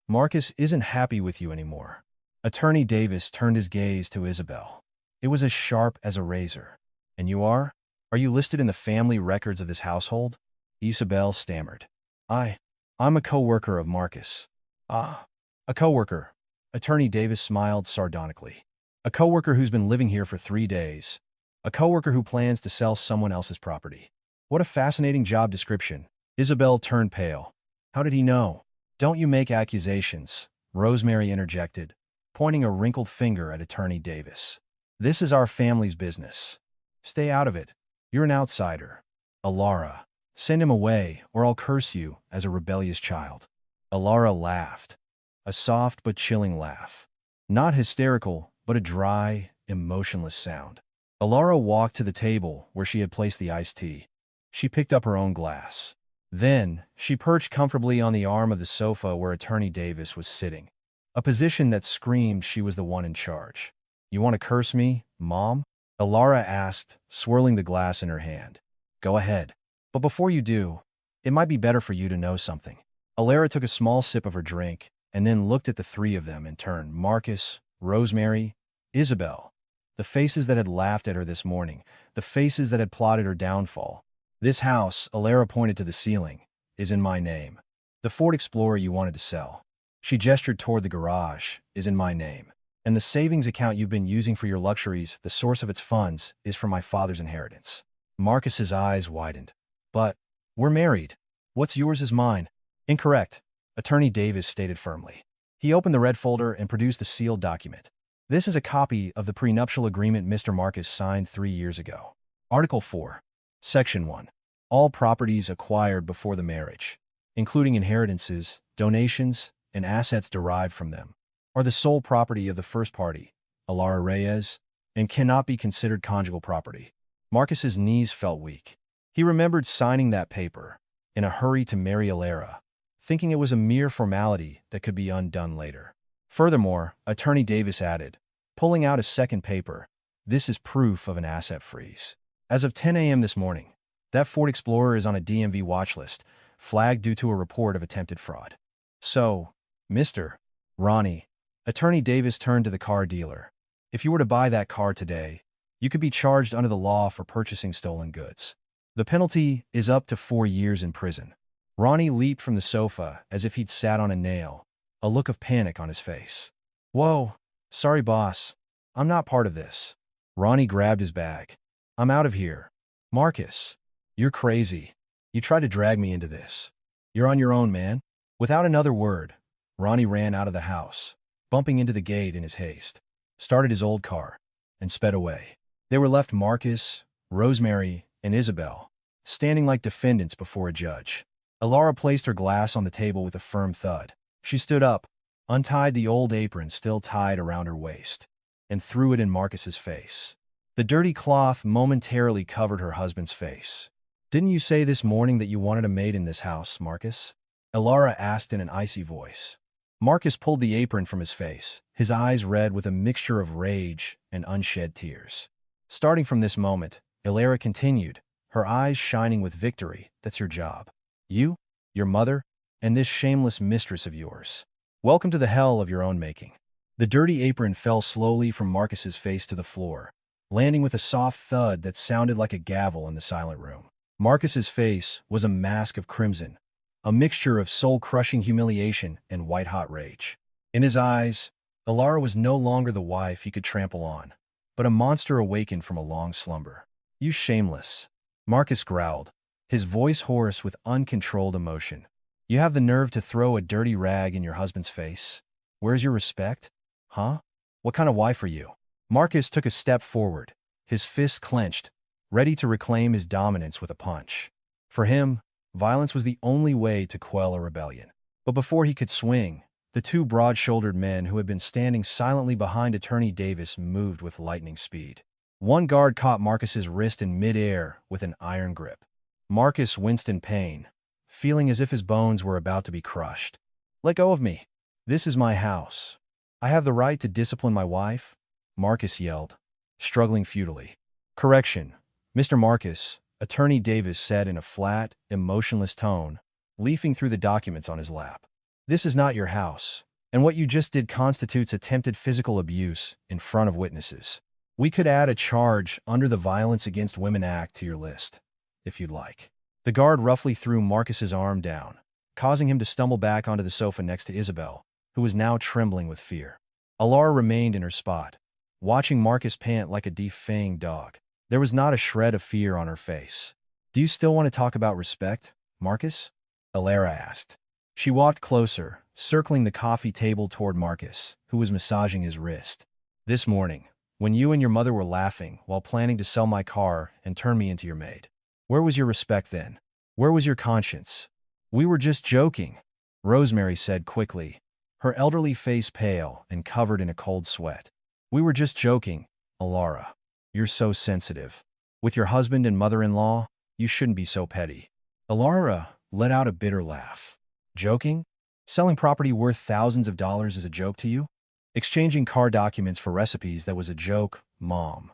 Marcus isn't happy with you anymore. Attorney Davis turned his gaze to Isabelle. It was as sharp as a razor. And you are? Are you listed in the family records of this household? Isabelle stammered. I'm a co-worker of Marcus. Ah, a co-worker. Attorney Davis smiled sardonically. A co-worker who's been living here for 3 days. A co-worker who plans to sell someone else's property. What a fascinating job description. Isabelle turned pale. How did he know? Don't you make accusations, Rosemary interjected, pointing a wrinkled finger at Attorney Davis. This is our family's business. Stay out of it. You're an outsider. Elara, send him away, or I'll curse you as a rebellious child. Elara laughed. A soft but chilling laugh. Not hysterical, but a dry, emotionless sound. Elara walked to the table where she had placed the iced tea. She picked up her own glass. Then, she perched comfortably on the arm of the sofa where Attorney Davis was sitting, a position that screamed she was the one in charge. You want to curse me, Mom? Elara asked, swirling the glass in her hand. Go ahead. But before you do, it might be better for you to know something. Elara took a small sip of her drink and then looked at the three of them in turn, Marcus, Rosemary, Isabelle. The faces that had laughed at her this morning, the faces that had plotted her downfall. This house, Elara pointed to the ceiling, is in my name. The Ford Explorer you wanted to sell. She gestured toward the garage, is in my name. And the savings account you've been using for your luxuries, the source of its funds, is from my father's inheritance. Marcus's eyes widened. But, we're married. What's yours is mine. Incorrect, Attorney Davis stated firmly. He opened the red folder and produced a sealed document. This is a copy of the prenuptial agreement Mr. Marcus signed 3 years ago. Article 4. Section 1. All properties acquired before the marriage, including inheritances, donations, and assets derived from them, are the sole property of the first party, Elara Reyes, and cannot be considered conjugal property. Marcus's knees felt weak. He remembered signing that paper, in a hurry to marry Elara, thinking it was a mere formality that could be undone later. Furthermore, Attorney Davis added, pulling out a second paper, this is proof of an asset freeze. As of 10 a.m. this morning, that Ford Explorer is on a DMV watch list, flagged due to a report of attempted fraud. So, Mr. Ronnie, Attorney Davis turned to the car dealer. If you were to buy that car today, you could be charged under the law for purchasing stolen goods. The penalty is up to 4 years in prison. Ronnie leaped from the sofa as if he'd sat on a nail, a look of panic on his face. Whoa, sorry boss, I'm not part of this. Ronnie grabbed his bag. I'm out of here. Marcus, you're crazy. You tried to drag me into this. You're on your own, man. Without another word, Ronnie ran out of the house, bumping into the gate in his haste, started his old car, and sped away. They were left Marcus, Rosemary, and Isabelle, standing like defendants before a judge. Elara placed her glass on the table with a firm thud. She stood up, untied the old apron still tied around her waist, and threw it in Marcus's face. The dirty cloth momentarily covered her husband's face. Didn't you say this morning that you wanted a maid in this house, Marcus? Elara asked in an icy voice. Marcus pulled the apron from his face, his eyes red with a mixture of rage and unshed tears. Starting from this moment, Elara continued, her eyes shining with victory. That's your job. You, your mother, and this shameless mistress of yours. Welcome to the hell of your own making. The dirty apron fell slowly from Marcus's face to the floor, landing with a soft thud that sounded like a gavel in the silent room. Marcus's face was a mask of crimson, a mixture of soul-crushing humiliation and white-hot rage. In his eyes, Elara was no longer the wife he could trample on, but a monster awakened from a long slumber. You shameless, Marcus growled, his voice hoarse with uncontrolled emotion. You have the nerve to throw a dirty rag in your husband's face? Where's your respect? Huh? What kind of wife are you? Marcus took a step forward, his fists clenched, ready to reclaim his dominance with a punch. For him, violence was the only way to quell a rebellion. But before he could swing, The two broad-shouldered men who had been standing silently behind Attorney Davis moved with lightning speed. One guard caught Marcus's wrist in mid-air with an iron grip. Marcus winced in pain, feeling as if his bones were about to be crushed. "Let go of me. This is my house. I have the right to discipline my wife," Marcus yelled, struggling futilely. "Correction, Mr. Marcus," Attorney Davis said in a flat, emotionless tone, leafing through the documents on his lap. "This is not your house, and what you just did constitutes attempted physical abuse in front of witnesses. We could add a charge under the Violence Against Women Act to your list, if you'd like." The guard roughly threw Marcus's arm down, causing him to stumble back onto the sofa next to Isabelle, who was now trembling with fear. Elara remained in her spot, watching Marcus pant like a defanged dog. There was not a shred of fear on her face. "Do you still want to talk about respect, Marcus?" Elara asked. She walked closer, circling the coffee table toward Marcus, who was massaging his wrist. "This morning, when you and your mother were laughing while planning to sell my car and turn me into your maid, where was your respect then? Where was your conscience?" "We were just joking," Rosemary said quickly, her elderly face pale and covered in a cold sweat. "We were just joking, Elara. You're so sensitive. With your husband and mother-in-law, you shouldn't be so petty." Elara let out a bitter laugh. "Joking? Selling property worth thousands of dollars is a joke to you? Exchanging car documents for recipes, that was a joke, Mom.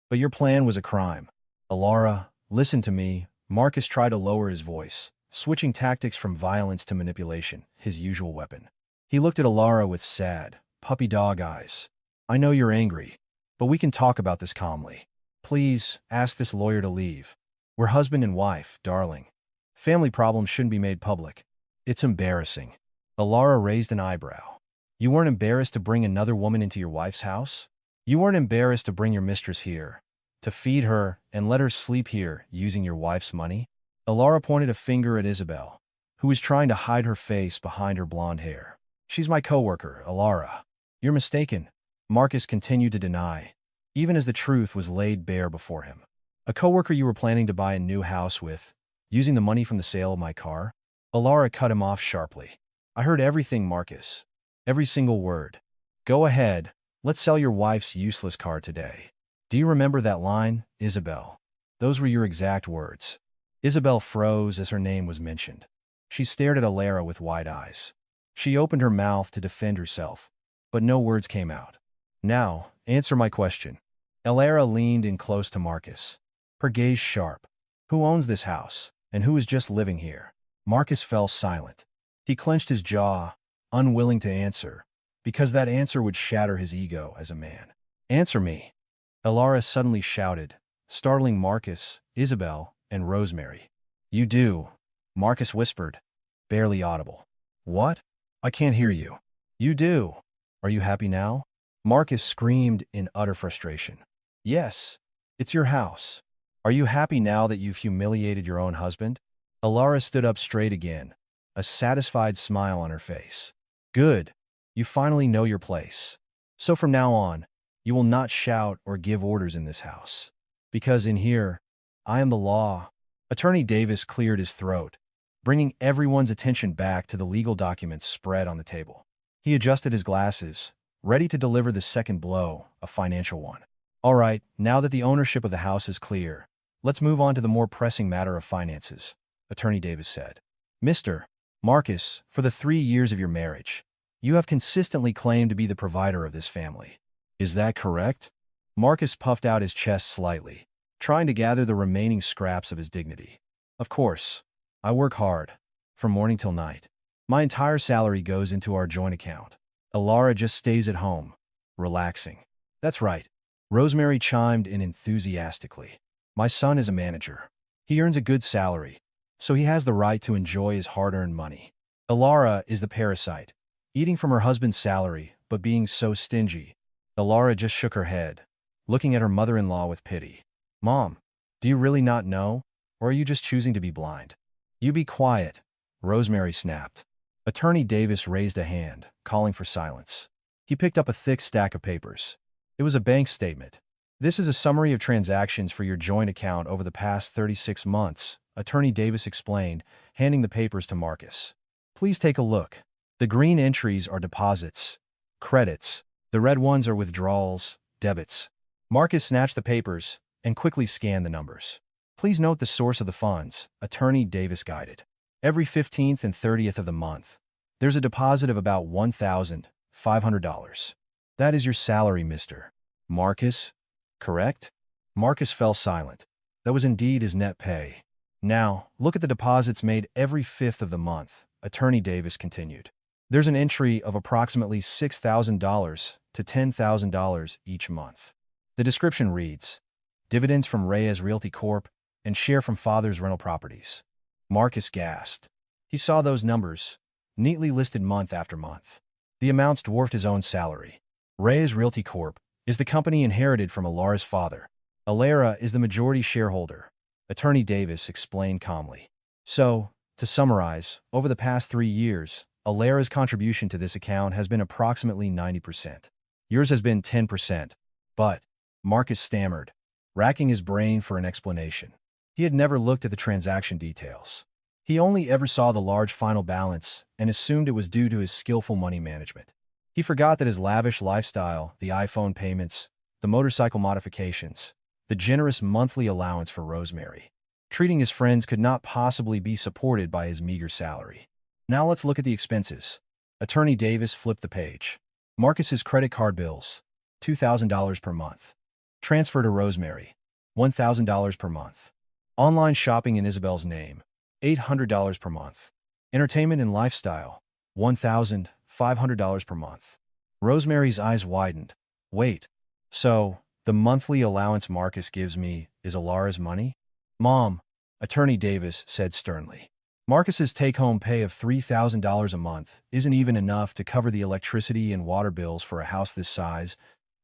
But your plan was a crime. Elara, listen to me." Marcus tried to lower his voice, switching tactics from violence to manipulation, his usual weapon. He looked at Elara with sad, puppy dog eyes. "I know you're angry, but we can talk about this calmly. Please, ask this lawyer to leave. We're husband and wife, darling. Family problems shouldn't be made public. It's embarrassing." Elara raised an eyebrow. "You weren't embarrassed to bring another woman into your wife's house? You weren't embarrassed to bring your mistress here, to feed her and let her sleep here using your wife's money?" Elara pointed a finger at Isabelle, who was trying to hide her face behind her blonde hair. "She's my coworker, Elara." "You're mistaken," Marcus continued to deny, even as the truth was laid bare before him. "A coworker you were planning to buy a new house with, using the money from the sale of my car?" Elara cut him off sharply. "I heard everything, Marcus. Every single word. Go ahead, let's sell your wife's useless car today. Do you remember that line, Isabelle? Those were your exact words." Isabelle froze as her name was mentioned. She stared at Elara with wide eyes. She opened her mouth to defend herself, but no words came out. "Now, answer my question." Elara leaned in close to Marcus, her gaze sharp. "Who owns this house, and who is just living here?" Marcus fell silent. He clenched his jaw, unwilling to answer, because that answer would shatter his ego as a man. "Answer me," Elara suddenly shouted, startling Marcus, Isabelle, and Rosemary. "You do," Marcus whispered, barely audible. "What? I can't hear you." "You do. Are you happy now?" Marcus screamed in utter frustration. "Yes. It's your house. Are you happy now that you've humiliated your own husband?" Elara stood up straight again, a satisfied smile on her face. "Good. You finally know your place. So from now on, you will not shout or give orders in this house. Because in here, I am the law." Attorney Davis cleared his throat, bringing everyone's attention back to the legal documents spread on the table. He adjusted his glasses, ready to deliver the second blow, a financial one. "All right, now that the ownership of the house is clear, let's move on to the more pressing matter of finances," Attorney Davis said. "Mr. Marcus, for the 3 years of your marriage, you have consistently claimed to be the provider of this family. Is that correct?" Marcus puffed out his chest slightly, trying to gather the remaining scraps of his dignity. "Of course. I work hard, from morning till night. My entire salary goes into our joint account. Elara just stays at home, relaxing." "That's right," Rosemary chimed in enthusiastically. "My son is a manager. He earns a good salary, so he has the right to enjoy his hard-earned money. Elara is the parasite, eating from her husband's salary but being so stingy." Elara just shook her head, looking at her mother-in-law with pity. "Mom, do you really not know, or are you just choosing to be blind?" "You be quiet," Rosemary snapped. Attorney Davis raised a hand, calling for silence. He picked up a thick stack of papers. It was a bank statement. "This is a summary of transactions for your joint account over the past 36 months, Attorney Davis explained, handing the papers to Marcus. "Please take a look." The green entries are deposits, credits. The red ones are withdrawals, debits. Marcus snatched the papers and quickly scanned the numbers. Please note the source of the funds, Attorney Davis guided. Every 15th and 30th of the month, there's a deposit of about $1,500. That is your salary, Mr. Marcus, correct? Marcus fell silent. That was indeed his net pay. Now, look at the deposits made every 5th of the month, Attorney Davis continued. There's an entry of approximately $6,000 to $10,000 each month. The description reads, dividends from Reyes Realty Corp. And share from father's rental properties. Marcus gasped. He saw those numbers, neatly listed month after month. The amounts dwarfed his own salary. Reyes Realty Corp. Is the company inherited from Elara's father. Elara is the majority shareholder, Attorney Davis explained calmly. So, to summarize, over the past 3 years, Elara's contribution to this account has been approximately 90%. Yours has been 10%. But, Marcus stammered, racking his brain for an explanation. He had never looked at the transaction details. He only ever saw the large final balance and assumed it was due to his skillful money management. He forgot that his lavish lifestyle, the iPhone payments, the motorcycle modifications, the generous monthly allowance for Rosemary, treating his friends could not possibly be supported by his meager salary. Now let's look at the expenses. Attorney Davis flipped the page. Marcus's credit card bills, $2,000 per month. Transfer to Rosemary, $1,000 per month. Online shopping in Isabelle's name, $800 per month. Entertainment and lifestyle, $1,500 per month. Rosemary's eyes widened. Wait, so the monthly allowance Marcus gives me is Elara's money? Mom, Attorney Davis said sternly. Marcus's take-home pay of $3,000 a month isn't even enough to cover the electricity and water bills for a house this size,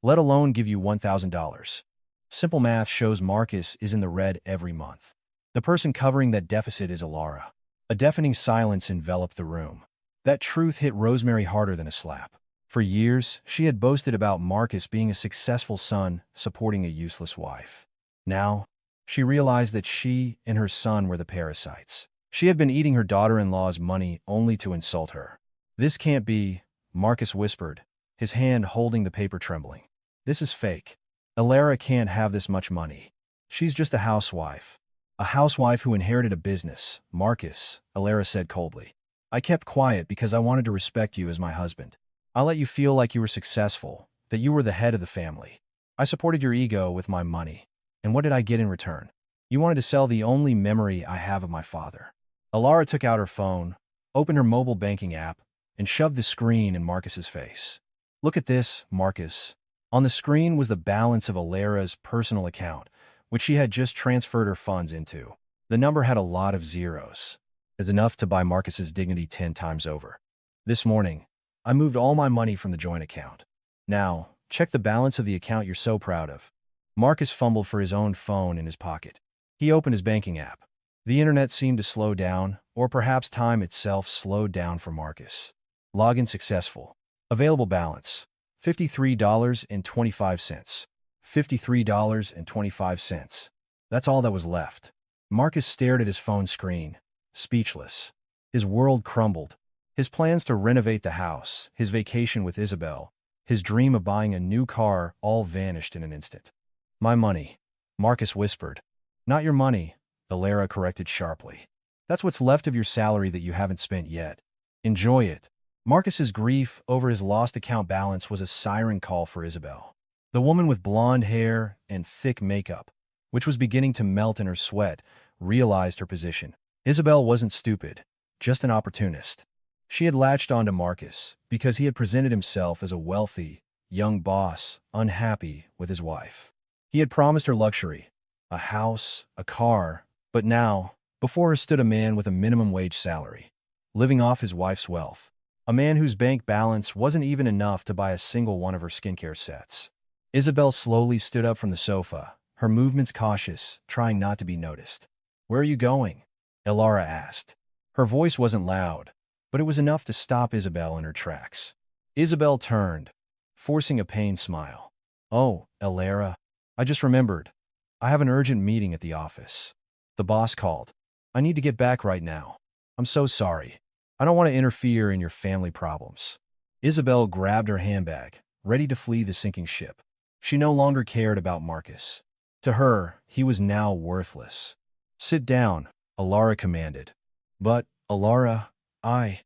let alone give you $1,000. Simple math shows Marcus is in the red every month. The person covering that deficit is Elara. A deafening silence enveloped the room. That truth hit Rosemary harder than a slap. For years, she had boasted about Marcus being a successful son supporting a useless wife. Now, she realized that she and her son were the parasites. She had been eating her daughter-in-law's money only to insult her. This can't be, Marcus whispered, his hand holding the paper trembling. This is fake. Elara can't have this much money. She's just a housewife. A housewife who inherited a business, Marcus, Elara said coldly. I kept quiet because I wanted to respect you as my husband. I let you feel like you were successful, that you were the head of the family. I supported your ego with my money. And what did I get in return? You wanted to sell the only memory I have of my father. Elara took out her phone, opened her mobile banking app, and shoved the screen in Marcus's face. Look at this, Marcus. On the screen was the balance of Elara's personal account, which she had just transferred her funds into. The number had a lot of zeros, as enough to buy Marcus's dignity 10 times over. This morning, I moved all my money from the joint account. Now, check the balance of the account you're so proud of. Marcus fumbled for his own phone in his pocket. He opened his banking app. The internet seemed to slow down, or perhaps time itself slowed down for Marcus. Login successful. Available balance, $53.25. $53.25. That's all that was left. Marcus stared at his phone screen, speechless. His world crumbled. His plans to renovate the house, his vacation with Isabelle, his dream of buying a new car all vanished in an instant. My money, Marcus whispered. Not your money, Elara corrected sharply. That's what's left of your salary that you haven't spent yet. Enjoy it. Marcus's grief over his lost account balance was a siren call for Isabelle. The woman with blonde hair and thick makeup, which was beginning to melt in her sweat, realized her position. Isabelle wasn't stupid, just an opportunist. She had latched onto Marcus because he had presented himself as a wealthy, young boss, unhappy with his wife. He had promised her luxury, a house, a car, but now, before her stood a man with a minimum wage salary, living off his wife's wealth. A man whose bank balance wasn't even enough to buy a single one of her skincare sets. Isabelle slowly stood up from the sofa, her movements cautious, trying not to be noticed. Where are you going? Elara asked. Her voice wasn't loud, but it was enough to stop Isabelle in her tracks. Isabelle turned, forcing a pained smile. Oh, Elara, I just remembered. I have an urgent meeting at the office. The boss called. I need to get back right now. I'm so sorry. I don't want to interfere in your family problems. Isabelle grabbed her handbag, ready to flee the sinking ship. She no longer cared about Marcus. To her, he was now worthless. Sit down, Elara commanded. But, Elara, I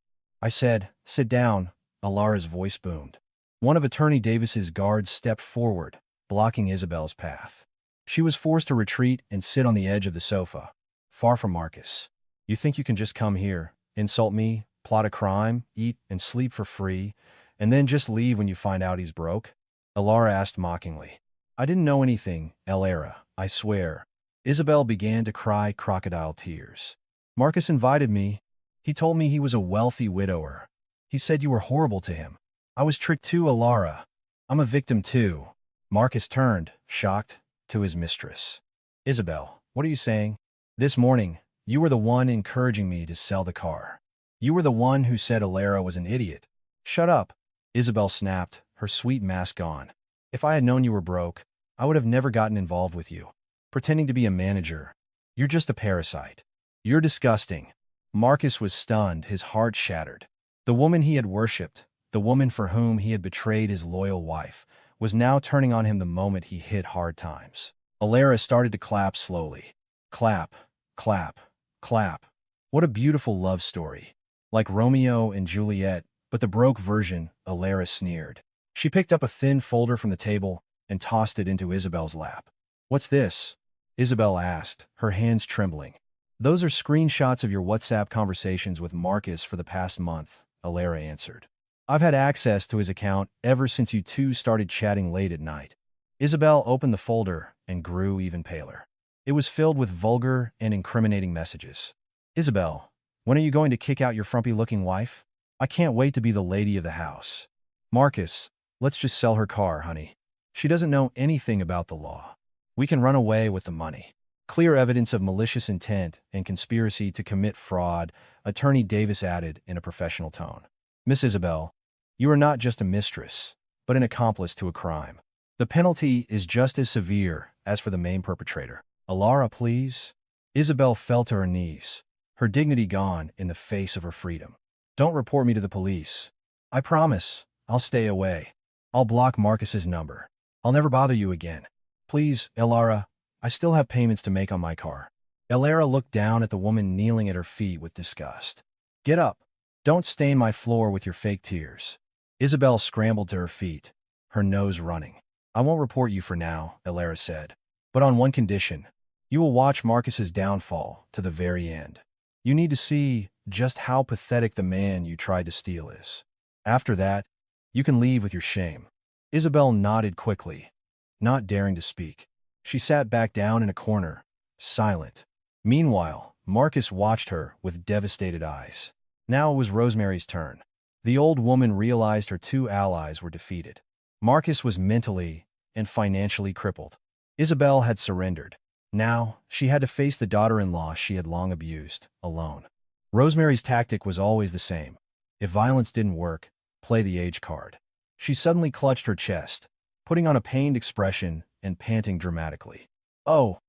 said, sit down, Elara's voice boomed. One of Attorney Davis's guards stepped forward, blocking Isabelle's path. She was forced to retreat and sit on the edge of the sofa, far from Marcus. You think you can just come here, insult me, plot a crime, eat and sleep for free, and then just leave when you find out he's broke? Elara asked mockingly. I didn't know anything, Elara, I swear. Isabelle began to cry crocodile tears. Marcus invited me. He told me he was a wealthy widower. He said you were horrible to him. I was tricked too, Elara. I'm a victim too. Marcus turned, shocked, to his mistress. Isabelle, what are you saying? This morning, you were the one encouraging me to sell the car. You were the one who said Elara was an idiot. Shut up, Isabelle snapped, her sweet mask on. If I had known you were broke, I would have never gotten involved with you. Pretending to be a manager. You're just a parasite. You're disgusting. Marcus was stunned, his heart shattered. The woman he had worshipped, the woman for whom he had betrayed his loyal wife, was now turning on him the moment he hit hard times. Elara started to clap slowly. Clap, clap, clap. What a beautiful love story. Like Romeo and Juliet, but the broke version, Elara sneered. She picked up a thin folder from the table and tossed it into Isabelle's lap. What's this? Isabelle asked, her hands trembling. Those are screenshots of your WhatsApp conversations with Marcus for the past month, Elara answered. I've had access to his account ever since you two started chatting late at night. Isabelle opened the folder and grew even paler. It was filled with vulgar and incriminating messages. Isabelle, when are you going to kick out your frumpy-looking wife? I can't wait to be the lady of the house. Marcus, let's just sell her car, honey. She doesn't know anything about the law. We can run away with the money. Clear evidence of malicious intent and conspiracy to commit fraud, Attorney Davis added in a professional tone. Miss Isabelle, you are not just a mistress, but an accomplice to a crime. The penalty is just as severe as for the main perpetrator. Elara, please? Isabelle fell to her knees, her dignity gone in the face of her freedom. Don't report me to the police. I promise, I'll stay away. I'll block Marcus's number. I'll never bother you again. Please, Elara, I still have payments to make on my car. Elara looked down at the woman kneeling at her feet with disgust. Get up. Don't stain my floor with your fake tears. Isabelle scrambled to her feet, her nose running. I won't report you for now, Elara said. But on one condition. You will watch Marcus's downfall to the very end. You need to see just how pathetic the man you tried to steal is. After that, you can leave with your shame. Isabelle nodded quickly, not daring to speak. She sat back down in a corner, silent. Meanwhile, Marcus watched her with devastated eyes. Now it was Rosemary's turn. The old woman realized her two allies were defeated. Marcus was mentally and financially crippled. Isabelle had surrendered. Now, she had to face the daughter-in-law she had long abused, alone. Rosemary's tactic was always the same. If violence didn't work, play the age card. She suddenly clutched her chest, putting on a pained expression and panting dramatically. Oh,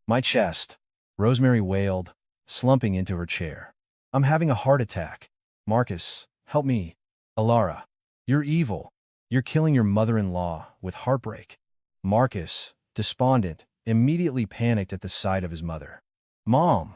my chest, Rosemary wailed, slumping into her chair. I'm having a heart attack. Marcus, help me. Elara, you're evil. You're killing your mother-in-law with heartbreak. Marcus, despondent, immediately panicked at the sight of his mother. Mom,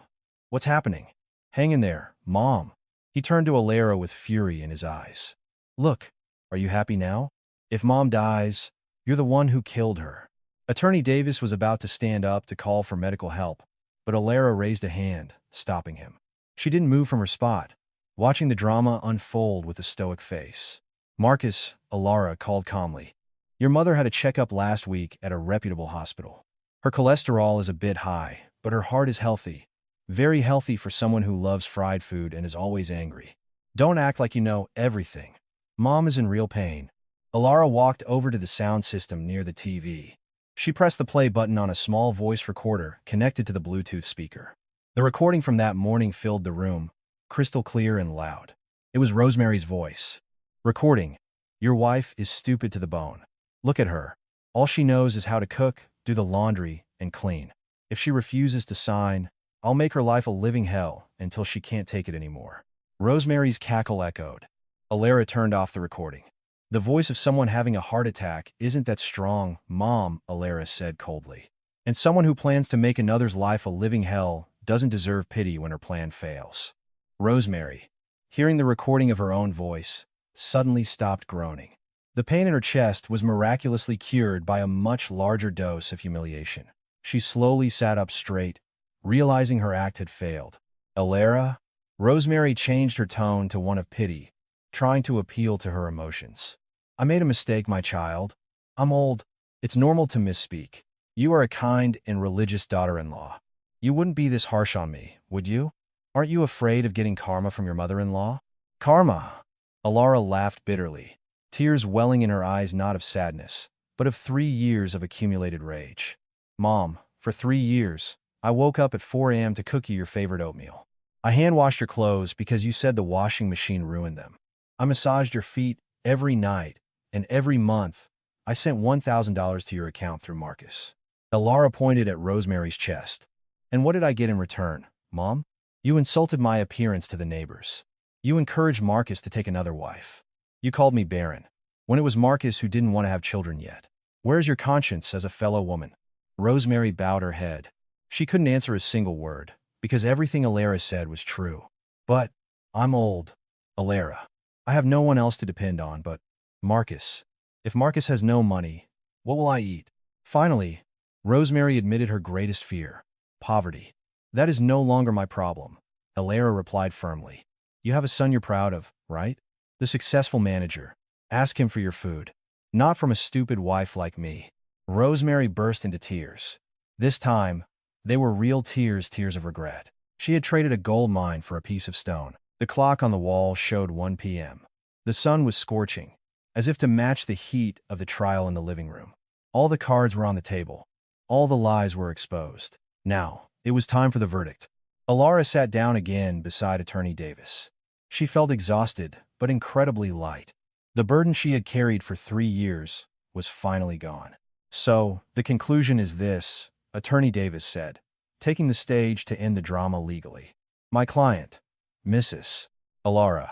what's happening? Hang in there, Mom. He turned to Elara with fury in his eyes. Look, are you happy now? If Mom dies, you're the one who killed her. Attorney Davis was about to stand up to call for medical help, but Elara raised a hand, stopping him. She didn't move from her spot, watching the drama unfold with a stoic face. Marcus, Elara called calmly. Your mother had a checkup last week at a reputable hospital. Her cholesterol is a bit high, but her heart is healthy. Very healthy for someone who loves fried food and is always angry. Don't act like you know everything. Mom is in real pain. Elara walked over to the sound system near the TV. She pressed the play button on a small voice recorder connected to the Bluetooth speaker. The recording from that morning filled the room, crystal clear and loud. It was Rosemary's voice. Recording. Your wife is stupid to the bone. Look at her. All she knows is how to cook, do the laundry, and clean. If she refuses to sign, I'll make her life a living hell until she can't take it anymore. Rosemary's cackle echoed. Elara turned off the recording. The voice of someone having a heart attack isn't that strong, Mom, Elara said coldly. And someone who plans to make another's life a living hell doesn't deserve pity when her plan fails. Rosemary, hearing the recording of her own voice, suddenly stopped groaning. The pain in her chest was miraculously cured by a much larger dose of humiliation. She slowly sat up straight, realizing her act had failed. Elara? Rosemary changed her tone to one of pity, trying to appeal to her emotions. I made a mistake, my child. I'm old. It's normal to misspeak. You are a kind and religious daughter-in-law. You wouldn't be this harsh on me, would you? Aren't you afraid of getting karma from your mother-in-law? Karma! Elara laughed bitterly, tears welling in her eyes not of sadness, but of 3 years of accumulated rage. Mom, for 3 years, I woke up at 4 a.m. to cook you your favorite oatmeal. I hand-washed your clothes because you said the washing machine ruined them. I massaged your feet every night, and every month, I sent $1,000 to your account through Marcus. Elara pointed at Rosemary's chest. And what did I get in return, Mom? You insulted my appearance to the neighbors. You encouraged Marcus to take another wife. You called me barren, when it was Marcus who didn't want to have children yet. Where's your conscience as a fellow woman? Rosemary bowed her head. She couldn't answer a single word, because everything Elara said was true. But I'm old, Elara. I have no one else to depend on but Marcus. If Marcus has no money, what will I eat? Finally, Rosemary admitted her greatest fear, poverty. That is no longer my problem, Elara replied firmly. You have a son you're proud of, right? The successful manager. Ask him for your food. Not from a stupid wife like me. Rosemary burst into tears. This time, they were real tears, tears of regret. She had traded a gold mine for a piece of stone. The clock on the wall showed 1 p.m. The sun was scorching, as if to match the heat of the trial in the living room. All the cards were on the table. All the lies were exposed. Now, it was time for the verdict. Elara sat down again beside Attorney Davis. She felt exhausted, but incredibly light. The burden she had carried for 3 years was finally gone. So, the conclusion is this, Attorney Davis said, taking the stage to end the drama legally. My client, Mrs. Elara,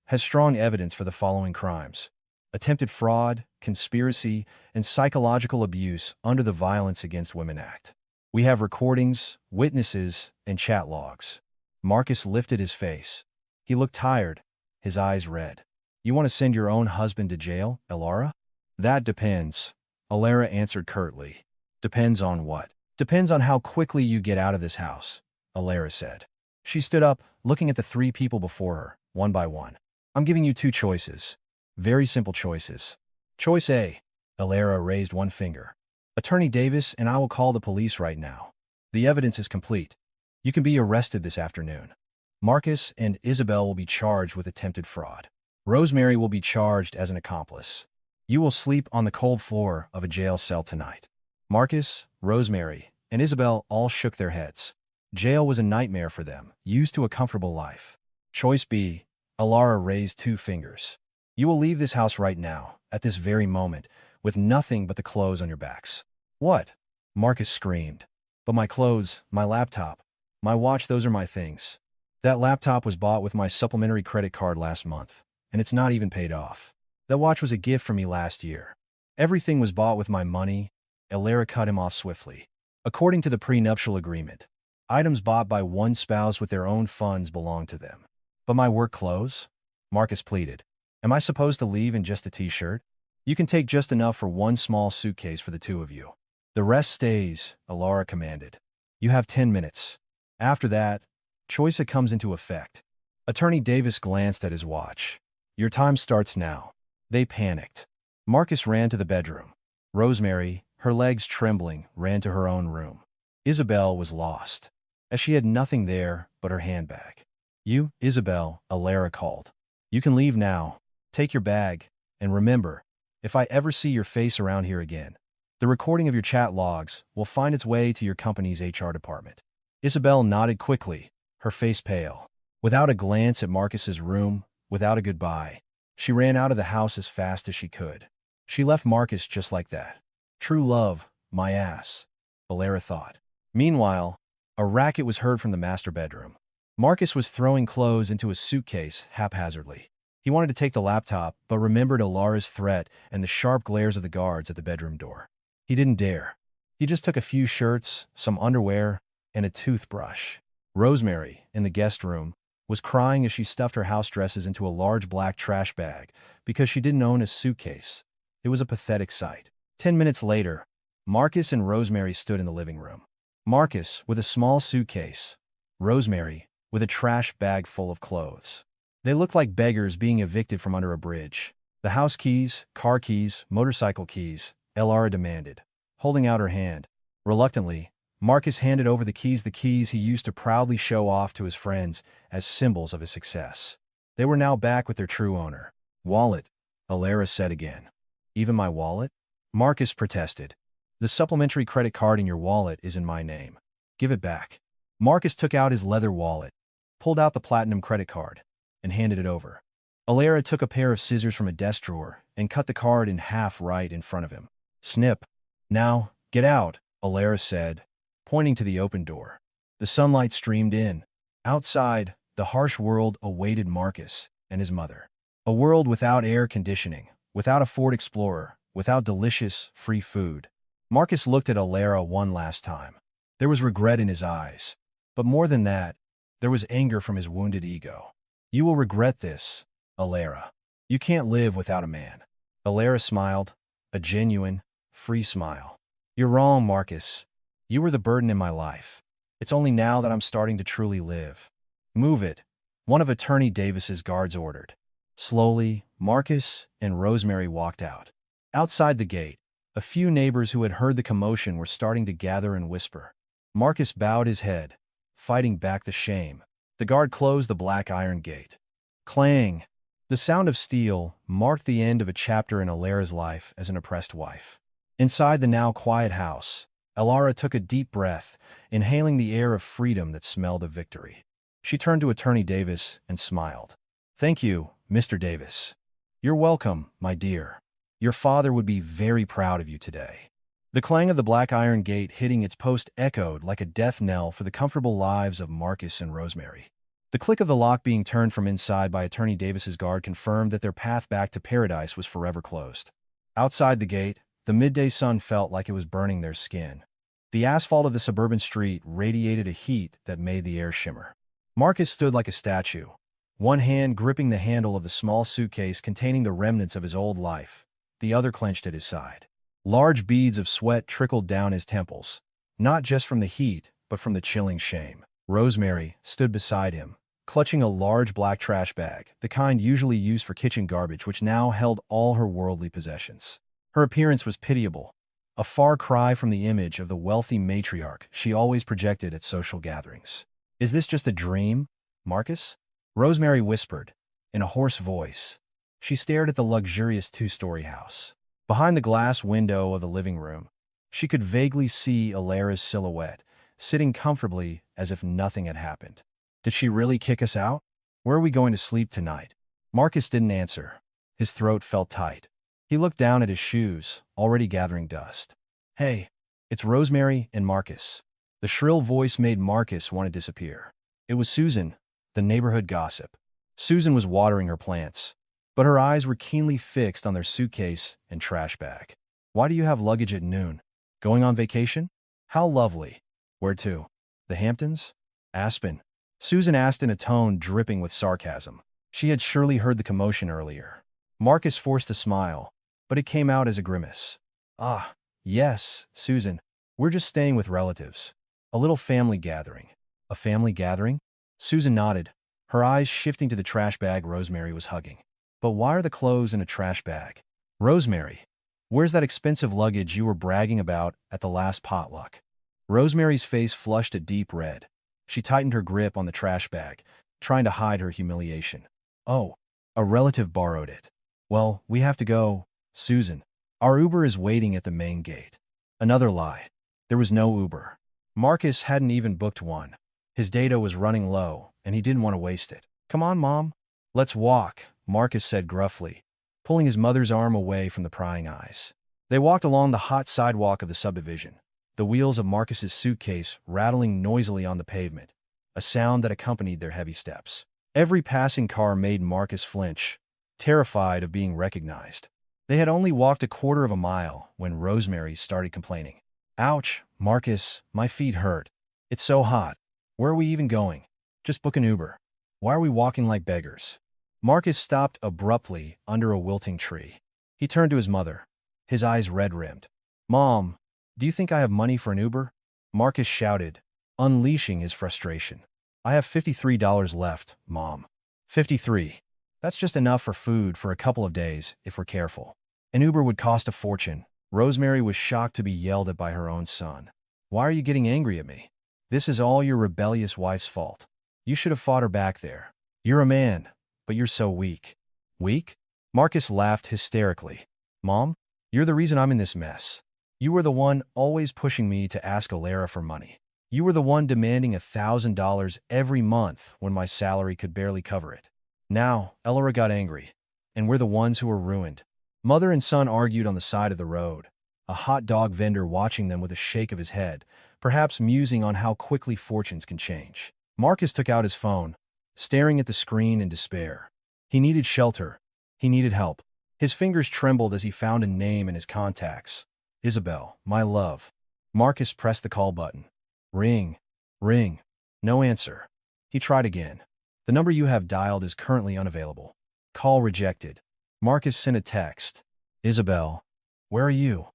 has strong evidence for the following crimes: attempted fraud, conspiracy, and psychological abuse under the Violence Against Women Act. We have recordings, witnesses, and chat logs. Marcus lifted his face. He looked tired, his eyes red. You want to send your own husband to jail, Elara? That depends, Elara answered curtly. Depends on what? Depends on how quickly you get out of this house, Elara said. She stood up, looking at the 3 people before her, one by one. I'm giving you 2 choices. Very simple choices. Choice A. Elara raised one finger. Attorney Davis and I will call the police right now. The evidence is complete. You can be arrested this afternoon. Marcus and Isabelle will be charged with attempted fraud. Rosemary will be charged as an accomplice. You will sleep on the cold floor of a jail cell tonight. Marcus, Rosemary, and Isabelle all shook their heads. Jail was a nightmare for them, used to a comfortable life. Choice B. Elara raised 2 fingers. You will leave this house right now, at this very moment, with nothing but the clothes on your backs. What? Marcus screamed. But my clothes, my laptop, my watch, those are my things. That laptop was bought with my supplementary credit card last month, and it's not even paid off. That watch was a gift from me last year. Everything was bought with my money. Elara cut him off swiftly. According to the prenuptial agreement, items bought by one spouse with their own funds belong to them. But my work clothes? Marcus pleaded. Am I supposed to leave in just a t-shirt? You can take just enough for one small suitcase for the 2 of you. The rest stays, Elara commanded. You have 10 minutes. After that, choice comes into effect. Attorney Davis glanced at his watch. Your time starts now. They panicked. Marcus ran to the bedroom. Rosemary, her legs trembling, ran to her own room. Isabelle was lost, as she had nothing there but her handbag. You, Isabelle, Elara called. You can leave now. Take your bag, and remember, if I ever see your face around here again, the recording of your chat logs will find its way to your company's HR department. Isabelle nodded quickly, her face pale. Without a glance at Marcus's room, without a goodbye, she ran out of the house as fast as she could. She left Marcus just like that. True love, my ass, Elara thought. Meanwhile, a racket was heard from the master bedroom. Marcus was throwing clothes into a suitcase haphazardly. He wanted to take the laptop, but remembered Elara's threat and the sharp glares of the guards at the bedroom door. He didn't dare. He just took a few shirts, some underwear, and a toothbrush. Rosemary, in the guest room, was crying as she stuffed her house dresses into a large black trash bag because she didn't own a suitcase. It was a pathetic sight. 10 minutes later, Marcus and Rosemary stood in the living room. Marcus with a small suitcase, Rosemary with a trash bag full of clothes. They looked like beggars being evicted from under a bridge. The house keys, car keys, motorcycle keys, Elara demanded, holding out her hand. Reluctantly, Marcus handed over the keys he used to proudly show off to his friends as symbols of his success. They were now back with their true owner. Wallet, Elara said again. Even my wallet? Marcus protested. The supplementary credit card in your wallet is in my name. Give it back. Marcus took out his leather wallet, pulled out the platinum credit card, and handed it over. Elara took a pair of scissors from a desk drawer and cut the card in half right in front of him. Snip. Now, get out, Elara said, pointing to the open door. The sunlight streamed in. Outside, the harsh world awaited Marcus and his mother. A world without air conditioning, without a Ford Explorer, without delicious, free food. Marcus looked at Elara one last time. There was regret in his eyes. But more than that, there was anger from his wounded ego. You will regret this, Elara. You can't live without a man. Elara smiled, a genuine, free smile. You're wrong, Marcus. You were the burden in my life. It's only now that I'm starting to truly live. Move it, one of Attorney Davis's guards ordered. Slowly, Marcus and Rosemary walked out. Outside the gate, a few neighbors who had heard the commotion were starting to gather and whisper. Marcus bowed his head, fighting back the shame. The guard closed the black iron gate. Clang! The sound of steel marked the end of a chapter in Elara's life as an oppressed wife. Inside the now quiet house, Elara took a deep breath, inhaling the air of freedom that smelled of victory. She turned to Attorney Davis and smiled. Thank you, Mr. Davis. You're welcome, my dear. Your father would be very proud of you today. The clang of the black iron gate hitting its post echoed like a death knell for the comfortable lives of Marcus and Rosemary. The click of the lock being turned from inside by Attorney Davis's guard confirmed that their path back to paradise was forever closed. Outside the gate, the midday sun felt like it was burning their skin. The asphalt of the suburban street radiated a heat that made the air shimmer. Marcus stood like a statue, one hand gripping the handle of the small suitcase containing the remnants of his old life, the other clenched at his side. Large beads of sweat trickled down his temples, not just from the heat, but from the chilling shame. Rosemary stood beside him, clutching a large black trash bag, the kind usually used for kitchen garbage, which now held all her worldly possessions. Her appearance was pitiable, a far cry from the image of the wealthy matriarch she always projected at social gatherings. Is this just a dream, Marcus? Rosemary whispered, in a hoarse voice. She stared at the luxurious two-story house. Behind the glass window of the living room, she could vaguely see Elara's silhouette, sitting comfortably as if nothing had happened. Did she really kick us out? Where are we going to sleep tonight? Marcus didn't answer. His throat felt tight. He looked down at his shoes, already gathering dust. Hey, it's Rosemary and Marcus. The shrill voice made Marcus want to disappear. It was Susan, the neighborhood gossip. Susan was watering her plants, but her eyes were keenly fixed on their suitcase and trash bag. Why do you have luggage at noon? Going on vacation? How lovely. Where to? The Hamptons? Aspen? Susan asked in a tone dripping with sarcasm. She had surely heard the commotion earlier. Marcus forced a smile, but it came out as a grimace. Ah, yes, Susan. We're just staying with relatives. A little family gathering. A family gathering? Susan nodded, her eyes shifting to the trash bag Rosemary was hugging. But why are the clothes in a trash bag? Rosemary, where's that expensive luggage you were bragging about at the last potluck? Rosemary's face flushed a deep red. She tightened her grip on the trash bag, trying to hide her humiliation. Oh, a relative borrowed it. Well, we have to go, Susan. Our Uber is waiting at the main gate. Another lie. There was no Uber. Marcus hadn't even booked one. His data was running low, and he didn't want to waste it. Come on, Mom. Let's walk, Marcus said gruffly, pulling his mother's arm away from the prying eyes. They walked along the hot sidewalk of the subdivision, the wheels of Marcus's suitcase rattling noisily on the pavement. a sound that accompanied their heavy steps. Every passing car made Marcus flinch, terrified of being recognized. They had only walked a quarter of a mile when Rosemary started complaining. Ouch, Marcus, my feet hurt. It's so hot. Where are we even going? Just book an Uber. Why are we walking like beggars? Marcus stopped abruptly under a wilting tree. He turned to his mother, his eyes red-rimmed. Mom, do you think I have money for an Uber? Marcus shouted, unleashing his frustration. I have $53 left, Mom. 53. That's just enough for food for a couple of days, if we're careful. An Uber would cost a fortune. Rosemary was shocked to be yelled at by her own son. Why are you getting angry at me? This is all your rebellious wife's fault. You should have fought her back there. You're a man, but you're so weak. Weak? Marcus laughed hysterically. Mom, you're the reason I'm in this mess. You were the one always pushing me to ask Elara for money. You were the one demanding $1,000 every month when my salary could barely cover it. Now, Elara got angry, and we're the ones who were ruined. Mother and son argued on the side of the road, a hot dog vendor watching them with a shake of his head, perhaps musing on how quickly fortunes can change. Marcus took out his phone, staring at the screen in despair. He needed shelter. He needed help. His fingers trembled as he found a name in his contacts. Isabelle, my love. Marcus pressed the call button. Ring. Ring. No answer. He tried again. The number you have dialed is currently unavailable. Call rejected. Marcus sent a text. Isabelle, where are you?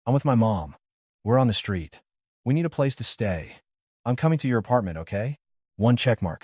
I'm with my mom. We're on the street. We need a place to stay. I'm coming to your apartment, okay? One checkmark.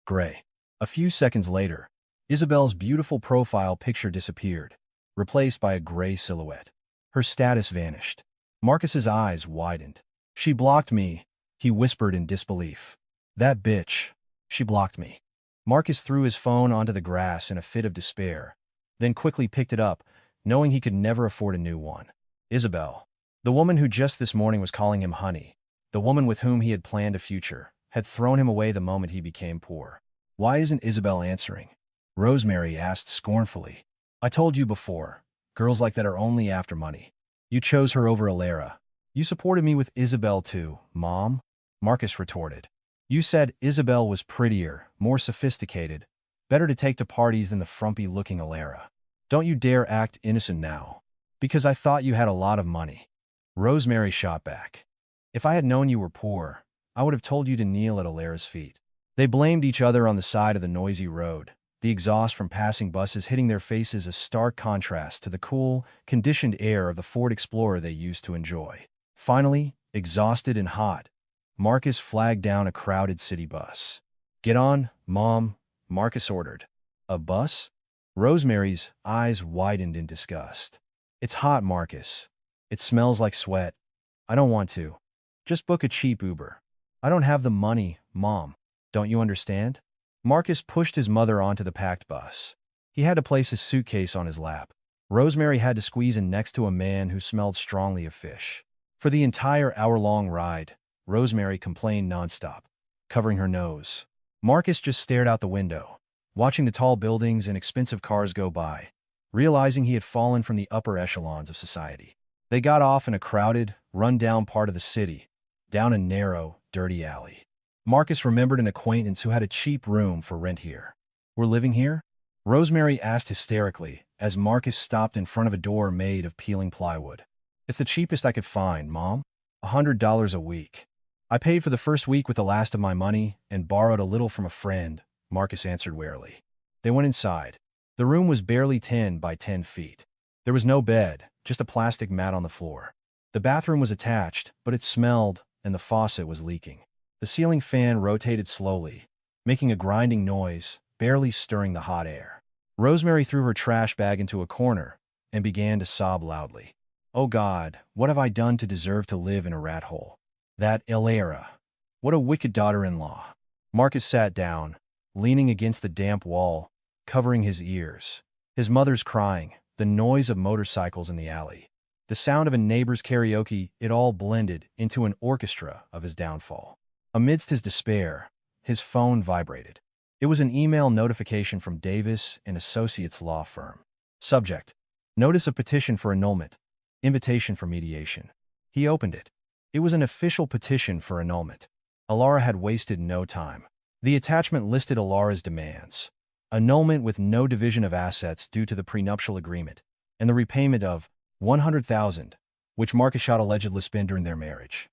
Gray. A few seconds later, Isabelle's beautiful profile picture disappeared, replaced by a gray silhouette. Her status vanished. Marcus's eyes widened. She blocked me, he whispered in disbelief. That bitch. She blocked me. Marcus threw his phone onto the grass in a fit of despair, then quickly picked it up, knowing he could never afford a new one. Isabelle. The woman who just this morning was calling him honey, the woman with whom he had planned a future, had thrown him away the moment he became poor. Why isn't Isabelle answering? Rosemary asked scornfully. I told you before, girls like that are only after money. You chose her over Elara. You supported me with Isabelle too, Mom? Marcus retorted. You said Isabelle was prettier, more sophisticated, better to take to parties than the frumpy-looking Elara. Don't you dare act innocent now. Because I thought you had a lot of money. Rosemary shot back. If I had known you were poor, I would have told you to kneel at Elara's feet. They blamed each other on the side of the noisy road, the exhaust from passing buses hitting their faces a stark contrast to the cool, conditioned air of the Ford Explorer they used to enjoy. Finally, exhausted and hot, Marcus flagged down a crowded city bus. Get on, Mom, Marcus ordered. A bus? Rosemary's eyes widened in disgust. It's hot, Marcus. It smells like sweat. I don't want to. Just book a cheap Uber. I don't have the money, Mom. Don't you understand? Marcus pushed his mother onto the packed bus. He had to place his suitcase on his lap. Rosemary had to squeeze in next to a man who smelled strongly of fish. For the entire hour-long ride, Rosemary complained nonstop, covering her nose. Marcus just stared out the window, watching the tall buildings and expensive cars go by, realizing he had fallen from the upper echelons of society. They got off in a crowded, run-down part of the city, down a narrow, dirty alley. Marcus remembered an acquaintance who had a cheap room for rent here. We're living here? Rosemary asked hysterically as Marcus stopped in front of a door made of peeling plywood. It's the cheapest I could find, Mom. $100 a week. I paid for the first week with the last of my money and borrowed a little from a friend, Marcus answered warily. They went inside. The room was barely 10 by 10 feet. There was no bed, just a plastic mat on the floor. The bathroom was attached, but it smelled, and the faucet was leaking. The ceiling fan rotated slowly, making a grinding noise, barely stirring the hot air. Rosemary threw her trash bag into a corner and began to sob loudly. Oh God, what have I done to deserve to live in a rat hole? That Elara. What a wicked daughter-in-law. Marcus sat down, leaning against the damp wall, covering his ears. His mother's crying, the noise of motorcycles in the alley, the sound of a neighbor's karaoke, it all blended into an orchestra of his downfall. Amidst his despair, his phone vibrated. It was an email notification from Davis and Associates law firm. Subject: Notice of petition for annulment. Invitation for mediation. He opened it. It was an official petition for annulment. Elara had wasted no time. The attachment listed Elara's demands: annulment with no division of assets due to the prenuptial agreement, and the repayment of 100,000, which Marcus had allegedly spent during their marriage.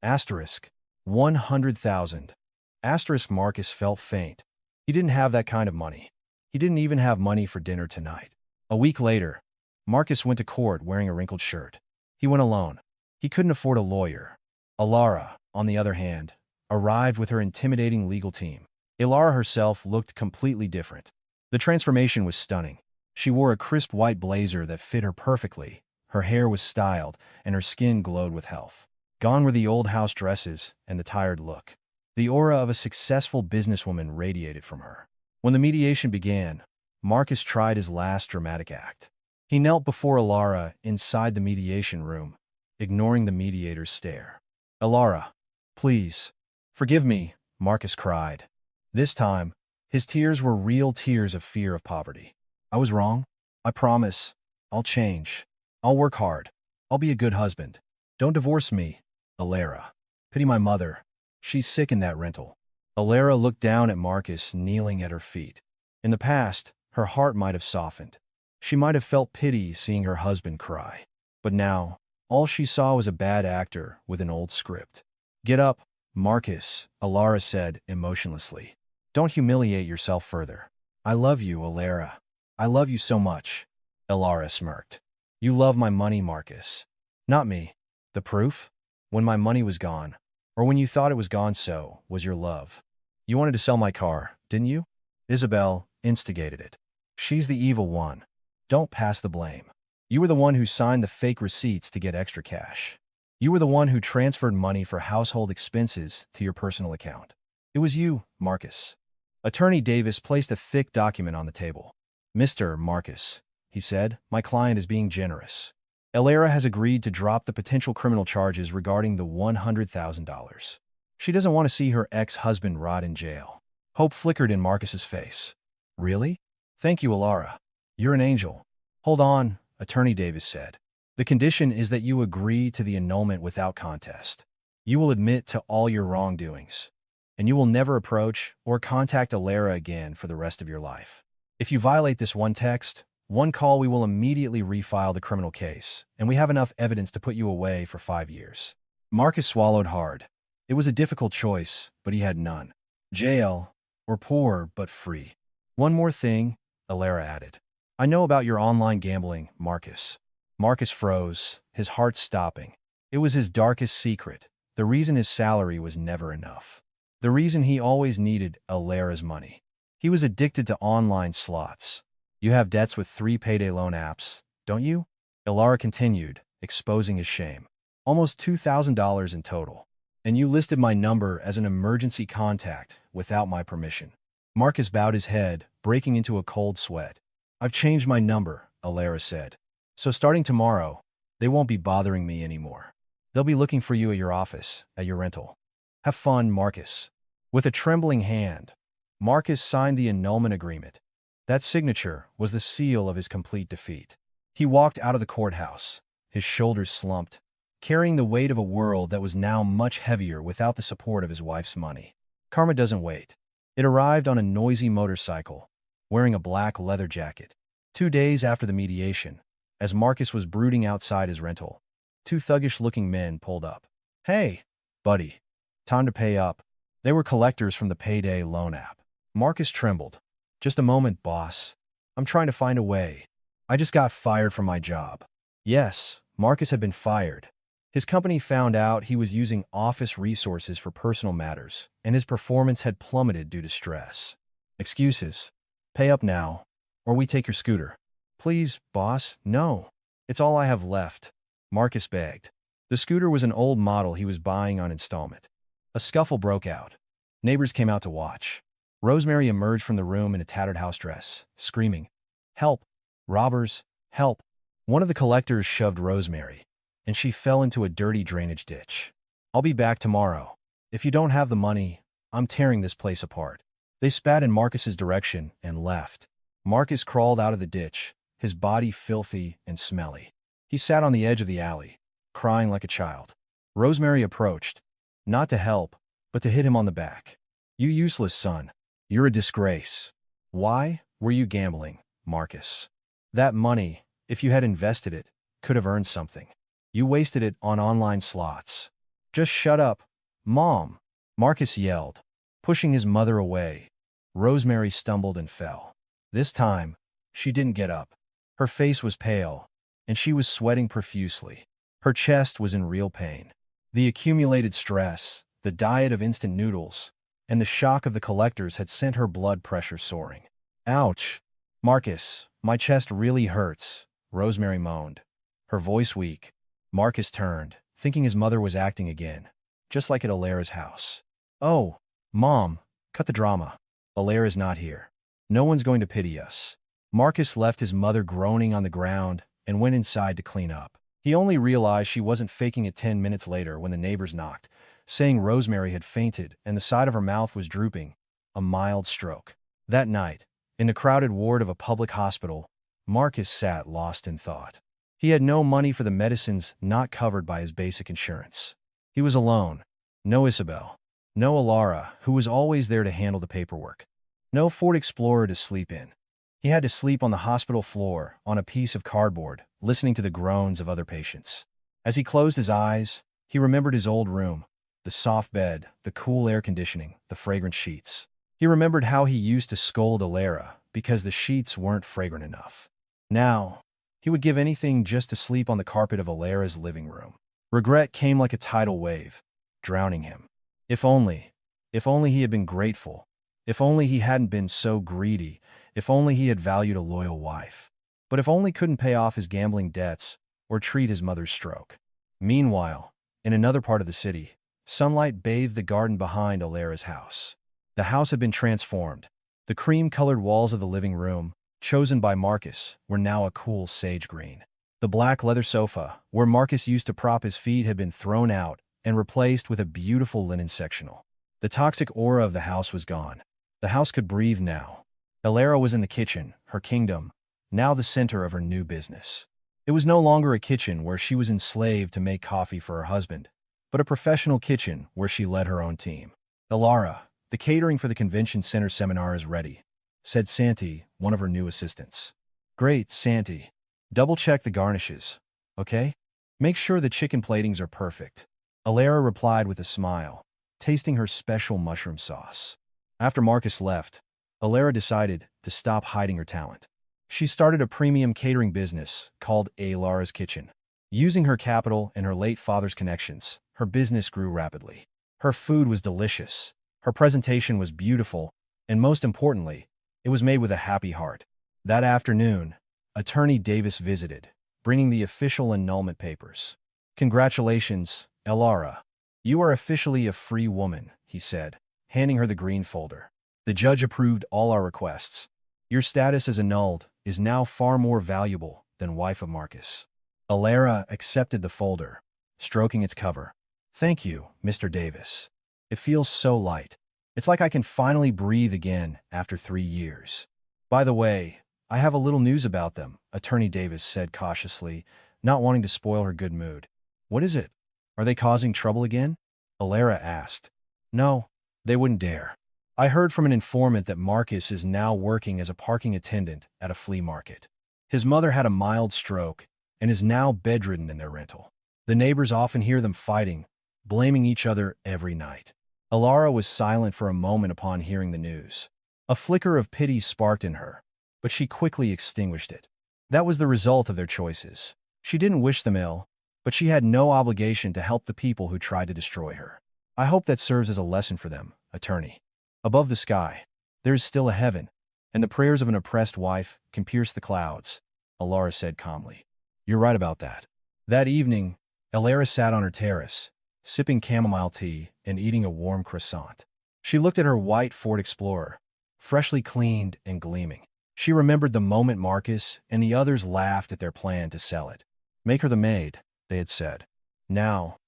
Asterisk. 100,000. Asterisk. Marcus felt faint. He didn't have that kind of money. He didn't even have money for dinner tonight. A week later, Marcus went to court wearing a wrinkled shirt. He went alone. He couldn't afford a lawyer. Elara, on the other hand, arrived with her intimidating legal team. Elara herself looked completely different. The transformation was stunning. She wore a crisp white blazer that fit her perfectly, her hair was styled, and her skin glowed with health. Gone were the old house dresses and the tired look. The aura of a successful businesswoman radiated from her. When the mediation began, Marcus tried his last dramatic act. He knelt before Elara inside the mediation room, ignoring the mediator's stare. "Elara, please, forgive me," Marcus cried. This time, his tears were real tears of fear of poverty. "I was wrong. I promise. I'll change. I'll work hard. I'll be a good husband. Don't divorce me, Elara. Pity my mother. She's sick in that rental." Elara looked down at Marcus kneeling at her feet. In the past, her heart might have softened. She might have felt pity seeing her husband cry. But now, all she saw was a bad actor with an old script. "Get up, Marcus," Elara said emotionlessly. "Don't humiliate yourself further. I love you, Elara. I love you so much." Elara smirked. "You love my money, Marcus. Not me. The proof? When my money was gone, or when you thought it was gone, so was your love. You wanted to sell my car, didn't you? Isabelle instigated it. She's the evil one. Don't pass the blame. You were the one who signed the fake receipts to get extra cash. You were the one who transferred money for household expenses to your personal account. It was you, Marcus." Attorney Davis placed a thick document on the table. "Mr. Marcus," he said, "my client is being generous. Elara has agreed to drop the potential criminal charges regarding the $100,000. She doesn't want to see her ex-husband rot in jail." Hope flickered in Marcus's face. "Really? Thank you, Elara. You're an angel." "Hold on," Attorney Davis said. "The condition is that you agree to the annulment without contest. You will admit to all your wrongdoings, and you will never approach or contact Elara again for the rest of your life. If you violate this one text, one call, we will immediately refile the criminal case, and we have enough evidence to put you away for 5 years." Marcus swallowed hard. It was a difficult choice, but he had none. Jail, or poor but free. "One more thing," Elara added. "I know about your online gambling, Marcus." Marcus froze, his heart stopping. It was his darkest secret, the reason his salary was never enough. The reason he always needed Elara's money. He was addicted to online slots. "You have debts with 3 payday loan apps, don't you?" Elara continued, exposing his shame. "Almost $2,000 in total. And you listed my number as an emergency contact without my permission." Marcus bowed his head, breaking into a cold sweat. "I've changed my number," Elara said. "So starting tomorrow, they won't be bothering me anymore. They'll be looking for you at your office, at your rental. Have fun, Marcus." With a trembling hand, Marcus signed the annulment agreement. That signature was the seal of his complete defeat. He walked out of the courthouse, his shoulders slumped, carrying the weight of a world that was now much heavier without the support of his wife's money. Karma doesn't wait. It arrived on a noisy motorcycle, wearing a black leather jacket. 2 days after the mediation, as Marcus was brooding outside his rental, 2 thuggish-looking men pulled up. "Hey, buddy. Time to pay up." They were collectors from the payday loan app. Marcus trembled. "Just a moment, boss. I'm trying to find a way. I just got fired from my job." Yes, Marcus had been fired. His company found out he was using office resources for personal matters, and his performance had plummeted due to stress. "Excuses. Pay up now, or we take your scooter." "Please, boss, no. It's all I have left," Marcus begged. The scooter was an old model he was buying on installment. A scuffle broke out. Neighbors came out to watch. Rosemary emerged from the room in a tattered house dress, screaming, "Help! Robbers! Help!" One of the collectors shoved Rosemary, and she fell into a dirty drainage ditch. "I'll be back tomorrow. If you don't have the money, I'm tearing this place apart." They spat in Marcus's direction and left. Marcus crawled out of the ditch, his body filthy and smelly. He sat on the edge of the alley, crying like a child. Rosemary approached, not to help, but to hit him on the back. You useless son. You're a disgrace. Why were you gambling, Marcus? That money, if you had invested it, could have earned something. You wasted it on online slots. Just shut up, Mom, Marcus yelled, pushing his mother away. Rosemary stumbled and fell. This time, she didn't get up. Her face was pale, and she was sweating profusely. Her chest was in real pain. The accumulated stress, the diet of instant noodles, and the shock of the collectors had sent her blood pressure soaring. Ouch! Marcus, my chest really hurts, Rosemary moaned, her voice weak. Marcus turned, thinking his mother was acting again, just like at Elara's house. Oh, Mom, cut the drama. Elara's not here. No one's going to pity us. Marcus left his mother groaning on the ground and went inside to clean up. He only realized she wasn't faking it 10 minutes later when the neighbors knocked, saying Rosemary had fainted and the side of her mouth was drooping, a mild stroke. That night, in the crowded ward of a public hospital, Marcus sat lost in thought. He had no money for the medicines not covered by his basic insurance. He was alone. No Isabelle. No Elara, who was always there to handle the paperwork. No Ford Explorer to sleep in. He had to sleep on the hospital floor, on a piece of cardboard, listening to the groans of other patients. As he closed his eyes, he remembered his old room, the soft bed, the cool air conditioning, the fragrant sheets. He remembered how he used to scold Elara because the sheets weren't fragrant enough. Now, he would give anything just to sleep on the carpet of Elara's living room. Regret came like a tidal wave, drowning him. If only he had been grateful. If only he hadn't been so greedy. If only he had valued a loyal wife. But if only couldn't pay off his gambling debts or treat his mother's stroke. Meanwhile, in another part of the city, sunlight bathed the garden behind Elara's house. The house had been transformed. The cream-colored walls of the living room, chosen by Marcus, were now a cool sage green. The black leather sofa, where Marcus used to prop his feet, had been thrown out and replaced with a beautiful linen sectional. The toxic aura of the house was gone. The house could breathe now. Elara was in the kitchen, her kingdom, now the center of her new business. It was no longer a kitchen where she was enslaved to make coffee for her husband, but a professional kitchen where she led her own team. Elara, the catering for the convention center seminar is ready, said Santi, one of her new assistants. Great, Santi. Double-check the garnishes, okay? Make sure the chicken platings are perfect. Elara replied with a smile, tasting her special mushroom sauce. After Marcus left, Elara decided to stop hiding her talent. She started a premium catering business called Elara's Kitchen. Using her capital and her late father's connections, her business grew rapidly. Her food was delicious, her presentation was beautiful, and most importantly, it was made with a happy heart. That afternoon, Attorney Davis visited, bringing the official annulment papers. Congratulations, Elara. You are officially a free woman, he said, handing her the green folder. The judge approved all our requests. Your status as annulled is now far more valuable than wife of Marcus. Elara accepted the folder, stroking its cover. Thank you, Mr. Davis. It feels so light. It's like I can finally breathe again after 3 years. By the way, I have a little news about them, Attorney Davis said cautiously, not wanting to spoil her good mood. What is it? Are they causing trouble again? Elara asked. No, they wouldn't dare. I heard from an informant that Marcus is now working as a parking attendant at a flea market. His mother had a mild stroke and is now bedridden in their rental. The neighbors often hear them fighting, blaming each other every night. Elara was silent for a moment upon hearing the news. A flicker of pity sparked in her, but she quickly extinguished it. That was the result of their choices. She didn't wish them ill, but she had no obligation to help the people who tried to destroy her. I hope that serves as a lesson for them, Attorney. Above the sky, there is still a heaven, and the prayers of an oppressed wife can pierce the clouds, Elara said calmly. You're right about that. That evening, Elara sat on her terrace, sipping chamomile tea and eating a warm croissant. She looked at her white Ford Explorer, freshly cleaned and gleaming. She remembered the moment Marcus and the others laughed at their plan to sell it. Make her the maid, they had said. Now,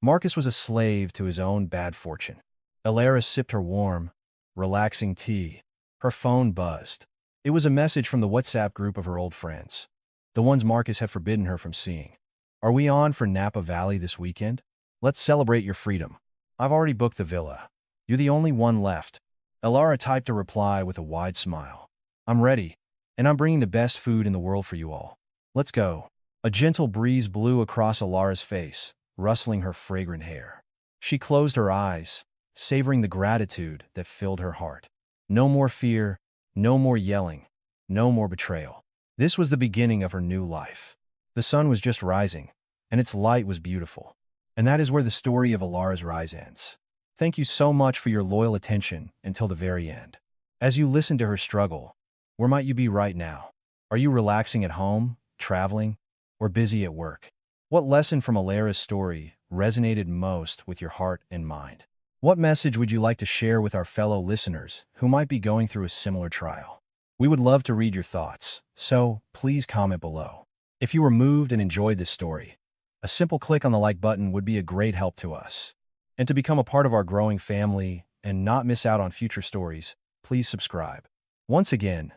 Marcus was a slave to his own bad fortune. Elara sipped her warm, relaxing tea. Her phone buzzed. It was a message from the WhatsApp group of her old friends, the ones Marcus had forbidden her from seeing. Are we on for Napa Valley this weekend? Let's celebrate your freedom. I've already booked the villa. You're the only one left. Elara typed a reply with a wide smile. I'm ready, and I'm bringing the best food in the world for you all. Let's go. A gentle breeze blew across Elara's face, rustling her fragrant hair. She closed her eyes, savoring the gratitude that filled her heart. No more fear, no more yelling, no more betrayal. This was the beginning of her new life. The sun was just rising, and its light was beautiful. And that is where the story of Elara's rise ends. Thank you so much for your loyal attention until the very end. As you listen to her struggle, where might you be right now? Are you relaxing at home, traveling, or busy at work? What lesson from Elara's story resonated most with your heart and mind? What message would you like to share with our fellow listeners who might be going through a similar trial? We would love to read your thoughts, so please comment below. If you were moved and enjoyed this story, a simple click on the like button would be a great help to us. And to become a part of our growing family and not miss out on future stories, please subscribe. Once again,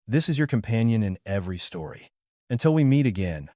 this is your companion in every story. Until we meet again,